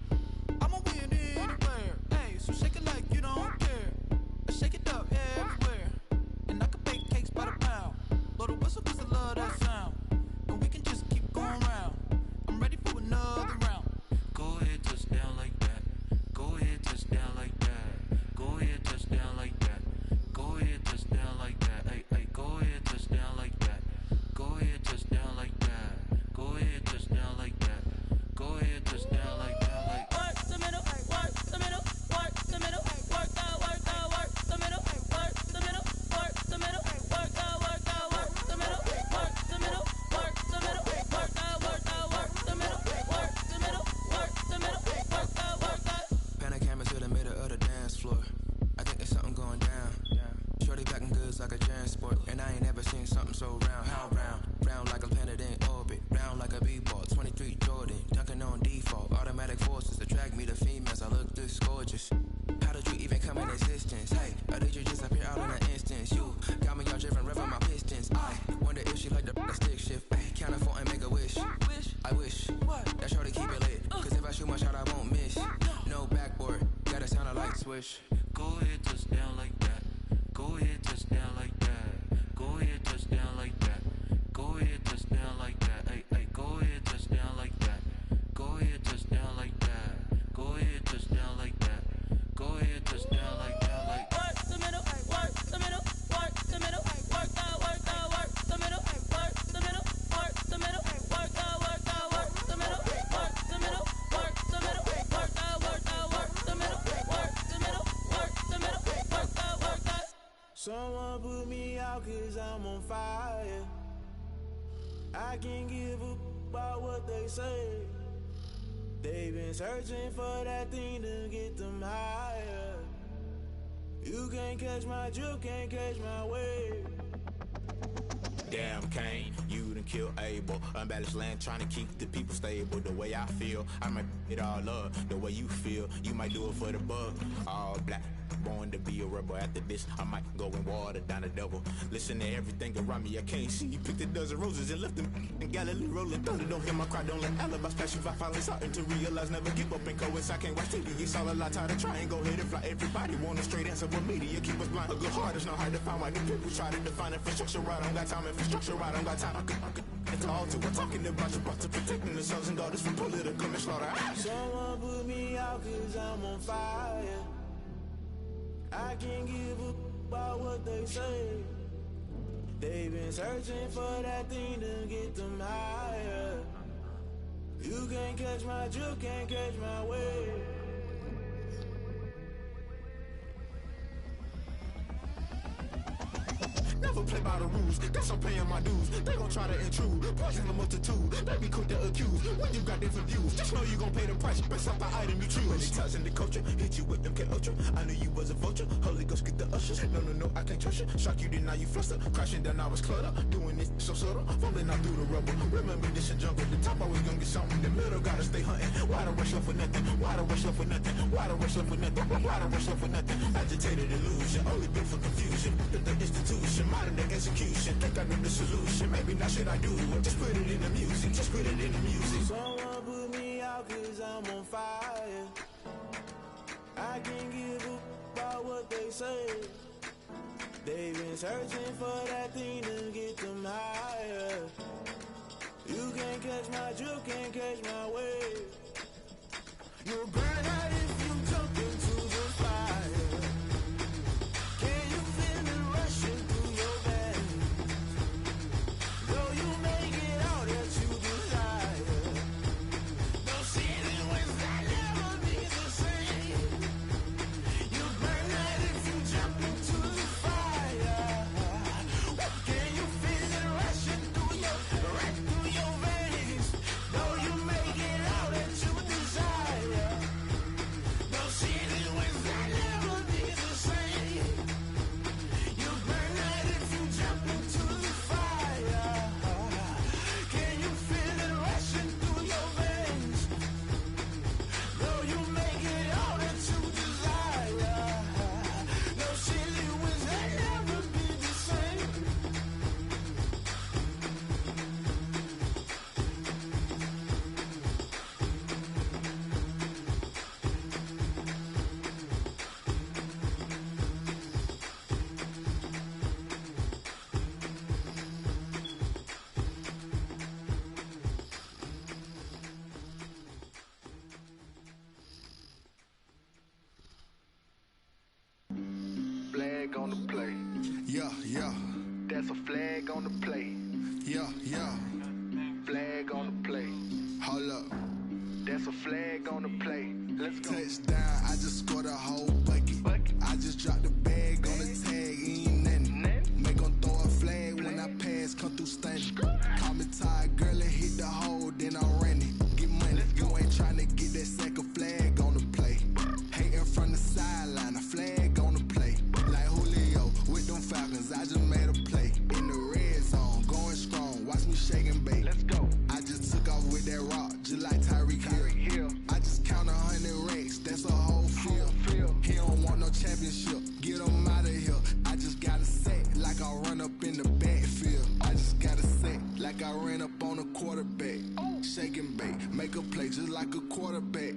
[SPEAKER 8] I'ma win anywhere. Hey, so shake it like you don't care. Shake it up everywhere. And I can bake cakes by the pound. Blow the whistle 'cause I love that sound. And we can just keep going round. I'm ready for another round.
[SPEAKER 4] Go ahead, touch down like that. Go ahead, touch down like that. Go ahead, touch down like that. Go ahead, touch down like that. Hey, hey, go ahead, touch down like that. Go ahead, touch down like that. Go ahead, touch down like that. Go ahead, touch down like that. Like
[SPEAKER 8] work the middle, work the middle, work the middle, work out, work out, work the middle, work the middle, work the middle, work out, work out, work the middle, work the middle, work the middle, work out, work out, work the middle, work the middle, work the middle, work out, work out.
[SPEAKER 12] Pan a camera to the middle of the dance floor. I think there's something going down. Shorty packing goods like a transport, and I ain't never seen something so round. How round? Round like a planet in orbit, round like a b-ball. 23 Jordan, dunking on default. Automatic forces attract me to females. I look this gorgeous. How did you even come in existence? Hey, or did you just appear out in an instance? You got me all driven, revving my pistons. I wonder if she like the stick shift. Ay, count four and make a wish. I wish that shorty keep it lit. 'Cause if I shoot my shot, I won't miss. No backboard, gotta sound a light switch.
[SPEAKER 4] go ahead, touch down like that. Go ahead, touch down like that. Go ahead, touch down like that. Go ahead, touch down like that. Hey, hey, go ahead, touch down like that. Go ahead, touch down like that. Go ahead, touch down like that. Go ahead, touch down like that. Like
[SPEAKER 8] work the middle, work the middle, work the middle, work out, work out, work the middle, work the middle, work the middle, work out, work out, work the middle, work the middle, work the middle, work out, work out, work the middle, work the middle, work the middle, work out, work out.
[SPEAKER 13] Someone put me out 'cause I'm on fire. I can't give up about what they say. They've been searching for that thing to get them higher. You can't catch my drift, can't catch my wave.
[SPEAKER 14] Damn, Kane, you done killed Abel. Unbalanced land, trying to keep the people stable. The way I feel, I might it all up. The way you feel, you might do it for the bug. All black, born to be a rebel. After this, I might go and water down the devil. Listen to everything around me, I can't see. You picked a dozen roses and left them in Galilee rolling thunder. Don't hear my cry, don't let alibis pass you by. Finally starting to realize, never give up and coincide. Can't watch TV, it's all a lot. Tired of trying, go ahead and fly. Everybody want a straight answer, but media keep us blind. A good heart is not hard to find. Why the people try to define infrastructure right? I don't got time, infrastructure right, I don't got time. I could it's all to we're talking about your to protecting the sons and daughters from political slaughter.
[SPEAKER 13] Someone put me out 'cause I'm on fire. I can't give up about what they say. They've been searching for that thing to get them higher. You can't catch my drift, can't catch my wave.
[SPEAKER 14] Never play by the rules, guess I'm paying my dues. They gon' try to intrude, poison the multitude. They be quick to accuse, when you got different views. Just know you gon' pay the price, based off the item you choose. When they touching the culture, hit you with MK Ultra. I knew you was a vulture, Holy Ghost get the ushers. No, I can't trust you. Shock you, then now you fluster. Crashing down, I was clutter. Doing this so subtle, falling out through the rubble. Remember this in jungle, the top always gonna get something. The middle gotta stay hunting. Why the rush left for nothing? Why the rush left for nothing? Why the rush left for nothing? Why the rush left for nothing? Agitated illusion, only built for confusion. The institution, modern day execution. Think I know the solution. Maybe not should I do it? Just put it in the music. Just put it in the music.
[SPEAKER 13] Someone put me out 'cause I'm on fire. I can't give up about what they say. They've been searching for that thing to get them higher. You can't catch my drift, can't catch my wave. You'll burn out if you jump into the fire. Can you feel it rushing through your veins? Though you make it all that you desire. Don't see it when I never be the same. You burn out if you jump into the fire. Can you feel it rushing through your veins? Though you make it all that
[SPEAKER 15] flag on the play. Let's go. Touchdown, I just scored a whole bucket. I just dropped the bag on the tag, ain't nothing. Make 'em throw a flag when I pass, come through stunning. Call me tired, girl, and hit the hole, then I'm running. Get money, you ain't tryna get that second flag on the play. Hating from the sideline, a flag on the play. Like Julio with them Falcons, I just made a play. In the red zone, going strong, watch me shake and bake. Let's go. I just took off with that rock, just like Tyreek Hill. I just count 100 racks, that's a whole field. He don't want no championship, get him out of here. I just got a set, like I run up in the backfield. I just got a set, like I ran up on a quarterback. Shake and bake, make a play just like a quarterback.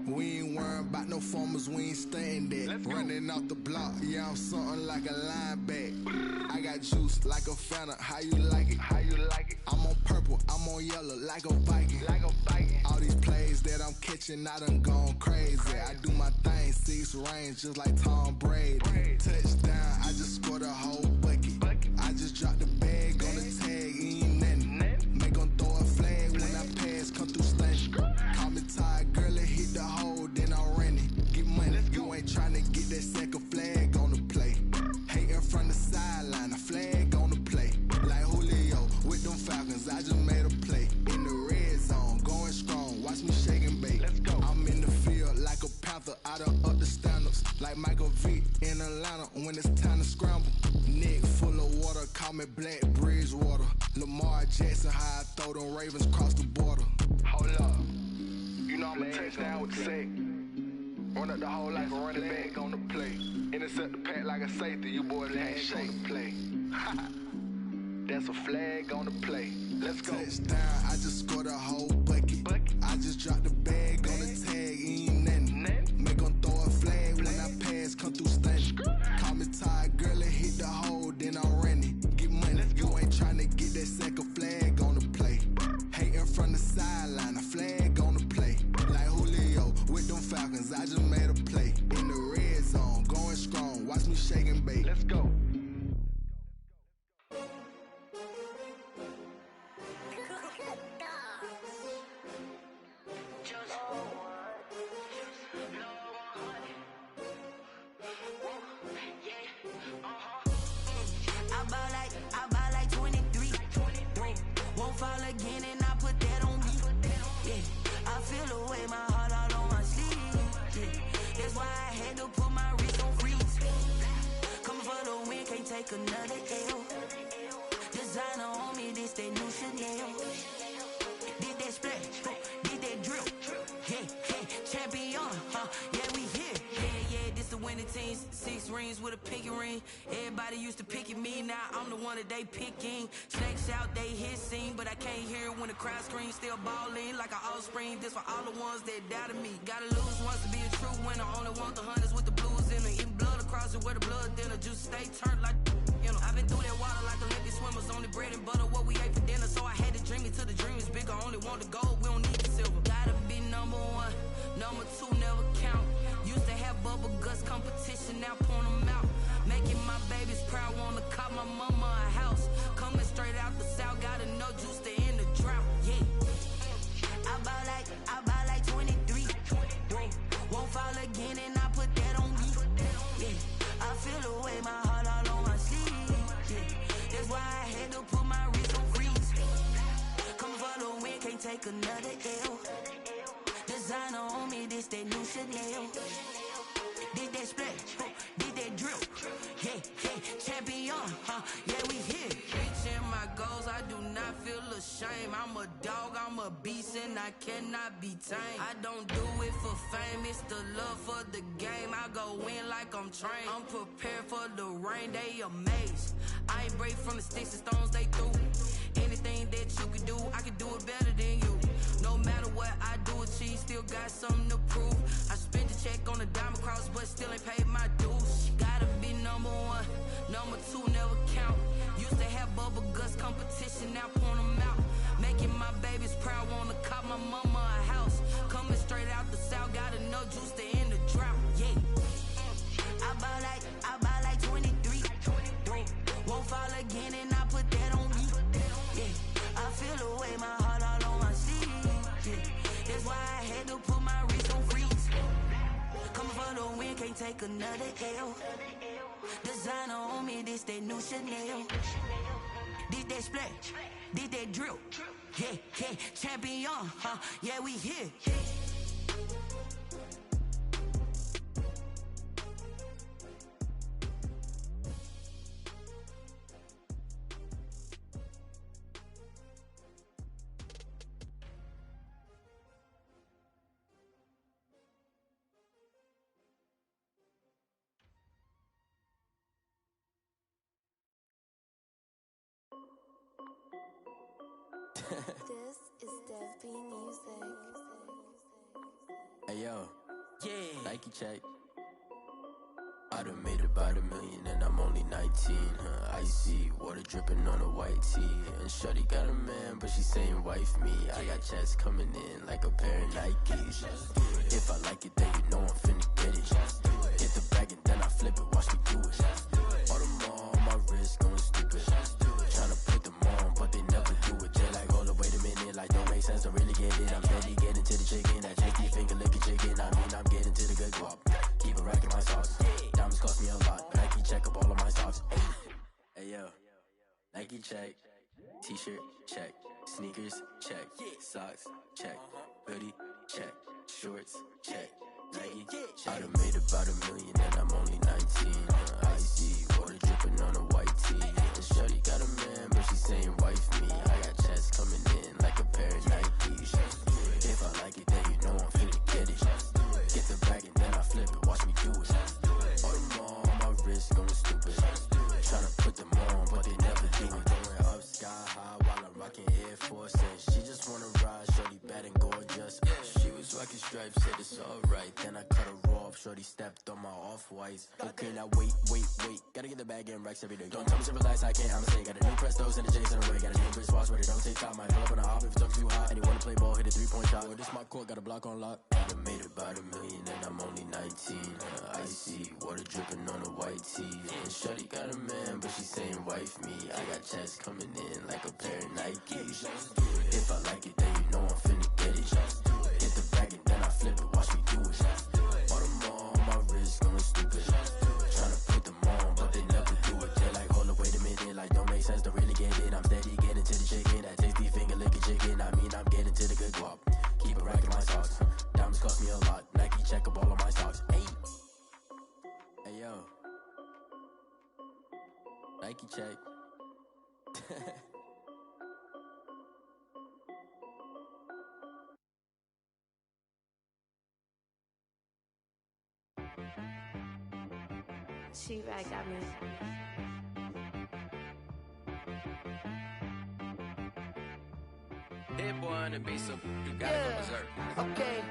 [SPEAKER 15] We ain't worrying about no formers, we ain't staying there. Running off the block, yeah, I'm something like a linebacker. I got juice like a Fanta, how you like it? How you like it? I'm on purple, I'm on yellow, like a Viking. Like a Viking. All these plays that I'm catching, I done gone crazy. I do my thing, 6 range, just like Tom Brady. Touchdown, I just scored a whole bucket. I just dropped the bag on the tag, ain't nothing. Make 'em throw a flag when I pass, come through stunning. Call me tired, girl, and hit the hole, then I'm running. Get money, you ain't tryna get that second flag on the play. Hating from the sideline, a flag on the play. Like Julio with them Falcons, I just made a play. In the red zone, going strong, watch me shake and bake. Let's go. I'm in the field like a panther, I done up the standards. Like Michael Vick in Atlanta when it's time to scramble. Neck full of water, call me Black Bridgewater. Lamar Jackson, how I throw them Ravens cross the border. Hold up, you know I'm a touchdown with the sack. Run up the hole like a running back on the play. Intercept the pack like a safety, you boys ain't shake the play. That's a flag on the play. Let's go. Touchdown, I just scored a whole bucket. I just dropped the bag on the tag, ain't nothing. Make 'em throw a flag when I pass, come through stunning. Call me tired, girl, and hit the hole, then I'm running. Get money, you ain't tryna get that second flag on the play. Hating from the sideline, a flag on the play. Like Julio with them Falcons, I just made a play. In the red zone, going strong, watch me shake and bake. Let's go.
[SPEAKER 16] I buy like 23. Won't fall again and I put that on me. Yeah, I feel the way, my heart all on my sleeve. Yeah, that's why I had to put my wrist on freeze. Coming for the win, can't take another L. Designer on me, this that new Chanel. Did that splash, did that drill. Yeah, champion, yeah, we here. Yeah, this the winning team. 6 rings with a pinky ring. Everybody used to pick at me, now I'm the one that they picking. Snakes out, they hit scene, but I can't hear it when the crowd screams. Still balling like an offspring. This for all the ones that doubted me. Gotta lose once to be a true winner. Only want the hunters with the blues in it. Eating blood across it where the blood dinner. Juice stay turned like, you know. I've been through that water like Olympic swimmers. Only bread and butter, what we ate for dinner. So I had to dream it till the dream is bigger. Only want the gold, we don't need the silver. Gotta be number 1, number 2 never count. Used to have bubble guts competition, now point them out. Making my babies proud, wanna cop my mama a house. Coming straight out the south, gotta know juice to end the drought. Yeah, I buy like 23. Won't fall again and I put that on me. Yeah, I feel the way, my heart all on my sleeve. Yeah, that's why I had to put my wrist on freeze. Come for the win, can't take another L. Designer on me, this that new Chanel. Did that splash, did that drill. Yeah, champion, yeah, we here. Reaching my goals, I do not feel ashamed. I'm a dog, I'm a beast, and I cannot be tamed. I don't do it for fame, it's the love for the game. I go in like I'm trained. I'm prepared for the rain, they amazed. I ain't break from the sticks and stones they threw. Anything that you can do, I can do it better than you. No matter what I do, achieve, still got something to prove. I spent the check on the diamond cross, but still ain't paid my dues. Gotta be number 1, number 2 never count. Used to have bubble guts competition, now point them out. Making my babies proud, wanna cop my mama a house. Coming straight out the south, gotta know juice to end the drought. Yeah, I buy like 23. Won't fall again and I put that on me. Yeah, I feel the way, my heart all on my sleeve. Yeah, that's why I had to put my take another L. Designer on me, this that new Chanel. This that splash, this that drill. Yeah, yeah, champion, huh? Yeah, we here.
[SPEAKER 17] This is Dev B Music.
[SPEAKER 4] Hey yo,
[SPEAKER 16] yeah,
[SPEAKER 4] Nike check. I done made about $1 million and I'm only 19. Icy water dripping on a white tee. And shorty got a man, but she saying wife me. I got checks coming in like a pair of Nikes. If I like it, then you know I'm finna get it. Get the bag and then I flip it, watch me do it. All them on my wrist going stupid. Tryna put them on, but they never do it. They like, hold up, wait a minute, like don't make sense, don't really get it. I'm steady getting to the chicken, that tasty finger licking chicken. I mean, I'm getting to the good guap. Keep it racking my socks. Diamonds cost me a lot. Nike check up all of my socks. Hey yo, Nike check. T-shirt check. Sneakers check. Socks check. Hoodie check. Shorts check. Nike check. I done made about $1 million and I'm only 19. Icy water dripping on a white tee. And shorty got a man, but she saying wife me. I got checks coming in like a pair of Nikes. If I like it, then you know I'm finna get it. Get the bag and then I flip it, watch me do it. All them on my wrist going stupid. Tryna put them on, but they never do it. Going up sky high while I'm rocking Air Force. And she just wanna ride, shorty bad and gorgeous. She was rocking stripes, said it's alright. Then I cut her off, shorty stepped on my off-whites. Okay, now wait. Gotta get the bag and racks every day. Don't tell me to relax, I can't, I'ma say. Got a new Prestos and a Jason away. Got a new wristwatch where they don't take time. Might pull up on a hop if it's too hot. And he wanna play ball, hit a 3-point shot. Well, this my court, got a block on lock. I done made about $1 million and I'm only 19. Icy water dripping on a white tee. And shorty got a man, but she saying wife me. I got checks coming in like a pair of Nikes. If I like it, then you know I'm finna get it. Get the bag and then I flip it, watch me do it. All them on my wrist going stupid. Tryna put them on, but they never do it. They're like, hold up, wait a minute, like don't make sense, don't really get it. I'm steady getting to the chicken, that tasty finger licking chicken. I mean, I'm getting to the good guap. Keep it racking my socks. Diamonds cost me a lot. Nike check up all of my socks. Hey yo, Nike check.
[SPEAKER 17] She right got me.
[SPEAKER 12] That boy on the beat, so you gotta go berserk.
[SPEAKER 16] Okay.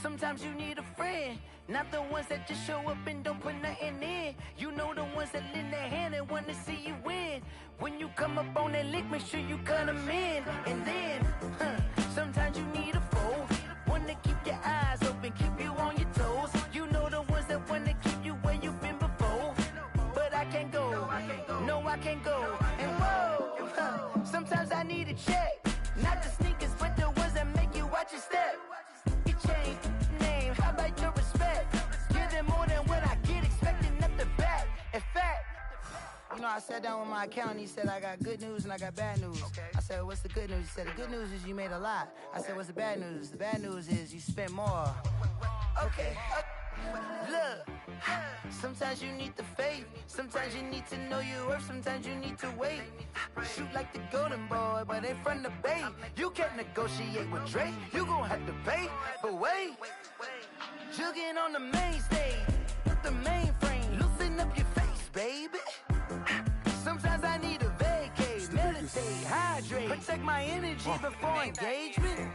[SPEAKER 16] Sometimes you need a friend, not the ones that just show up and don't put nothing in. You know the ones that lend their hand and want to see you win. When you come up on that lick, make sure you cut them in. And then, sometimes you need a foe, one to keep your eyes open, keep you on your toes. You know the ones that want to keep you where you've been before. But I can't go, no I can't go. And whoa, sometimes I need a check. Not the sneakers, but the ones that make you watch your step. You change name, how about your respect? Give them more than what I get, expecting up the back. In fact, you know, I sat down with my accountant, he said I got good news and I got bad news. I said, what's the good news? He said, the good news is you made a lot. I said, what's the bad news? The bad news is you spent more. Okay. Look, sometimes you need the faith, sometimes you need to know your worth, sometimes you need to wait. Shoot like the golden boy, but ain't from the bay. You can't negotiate with Drake, you gon' have to pay. But wait, jugging on the main stage, with the mainframe, loosen up your face, baby. Sometimes I need a vacate, meditate, hydrate, protect my energy before engagement.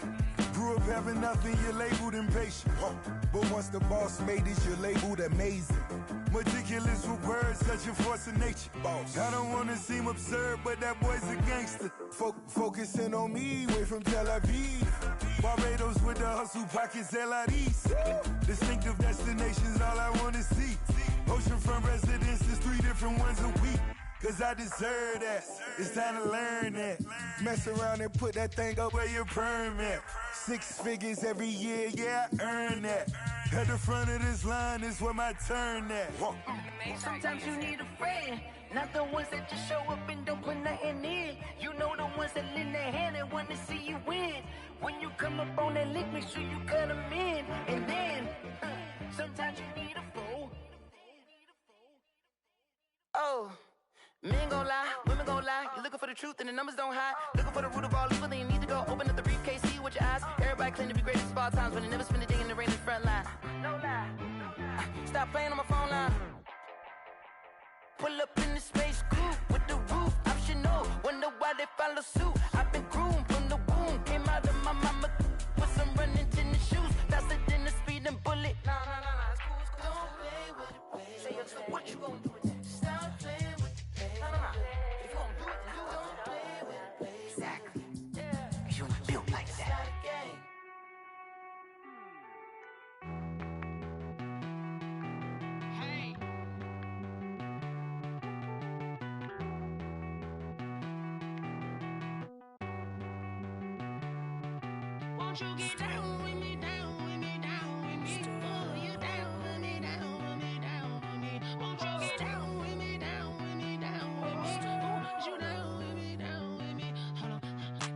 [SPEAKER 18] Grew up having nothing, you're labeled impatient. But once the boss made it, you're labeled amazing. Meticulous with words, such a force of nature. I don't wanna seem absurd, but that boy's a gangster. Focusing on me, way from Tel Aviv. Barbados with the hustle pockets, LIDs. Distinctive destinations, all I wanna see. Oceanfront residences, 3 different ones a week. Cause I deserve that, it's time to learn that. Mess around and put that thing up where your perm at. 6 figures every year, yeah, I earn that. At the front of this line is where my turn at.
[SPEAKER 8] Sometimes you need a friend, not the ones that just show up and don't put nothing in. You know the ones that lend their hand and want to see you win. When you come up on that lick, make sure you cut them in. And then, sometimes you need a fool. Oh, men gon' lie, women gon' lie. You're looking for the truth and the numbers don't hide. Looking for the root of all evil, then you need to go open up the briefcase, see with your eyes. Everybody claim to be greatest of all times, but they never spend a day in the rain in the front line. No lie. Stop playing on my phone line. Pull up in the space coupe with the roof optional. Wonder why they follow suit. I've been groomed from the womb. Came out of my mama with some running tennis shoes. Faster than a speeding bullet. No, it's cool, it's cool. Don't play with it, baby. Say what you gonna do with it? Stop playing with it, baby. No. If you gonna do it, then you don't play with it, baby. Exactly. Cause you ain't built like that.
[SPEAKER 19] Won't you get down with me, down with me, down with me? Oh, you down with me, down with me, down with me. Won't you get down with me, down with me, down with me? Oh, you down with me, down with me? Hold on.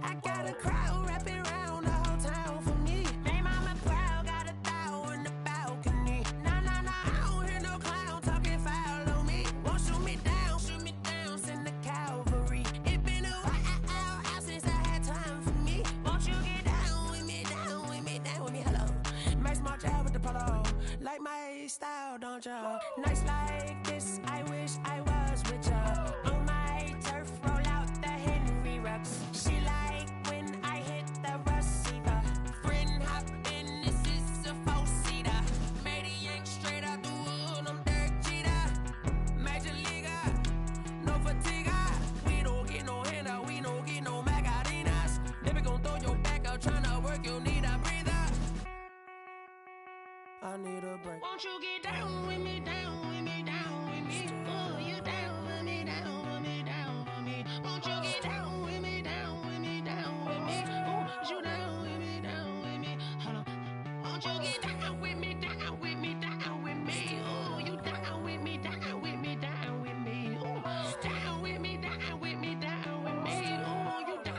[SPEAKER 19] I got a crowd wrapping around the whole town for me. Hey, mama, crowd got a thou in the balcony. Nah, I don't hear no clown talking foul on me. Won't shoot me down, send the cavalry. It been a while since I had time for me. Won't you get down with me, hello. My small child with the polo. Like my style, don't ya? Nights like this, I wish I was with ya. On my turf, roll out the Henry Rux. She like when I hit the receiver. Friend hop in, this is a four-seater. Made a yank straight out the wood, I'm Derek Jeter. Major leaguer, no fatigue. We don't get no handout, we don't get no Magarinas. Never gon' throw your back out, tryna work, you need a breather. I need a break. Won't you get down with me, down with me, down with me? Oh, you down with me, down with me, down with me. Won't you get down with me, down with me, down with me? Oh, you down with me, down with me? Hold on. Won't you get down with me, down with me, down with me? Oh, you down with me, down with me, down with me? Oh, down with me, down with me, down with me? Oh, you down.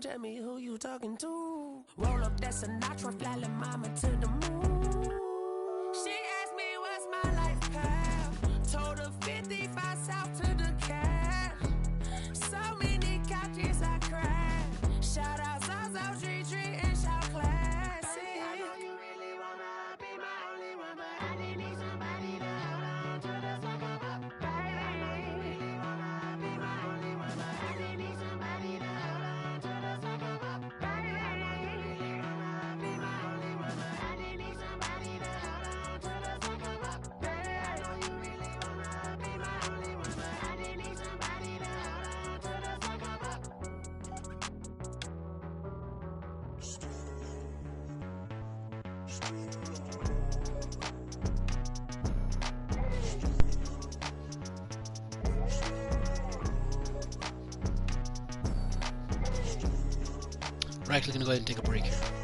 [SPEAKER 19] Tell me who you talking to. Roll up that Sinatra, fly la mama to the moon. She asked me what's my life path. Told her 55 south to the cash. So many couches I crashed. Shout out South Street and shout classic. I know you really wanna be my only one, but I didn't need somebody to hold on to the sucker up. Baby, I know you really wanna be my only one, but I didn't need somebody to hold on to the sucker up. Baby, I know you really wanna be my only one, but I didn't need somebody to hold on to the sucker up. Baby, I know you really wanna be my only one, but I didn't need somebody to hold on to the sucker up.
[SPEAKER 3] We're actually going to go ahead and take a break here.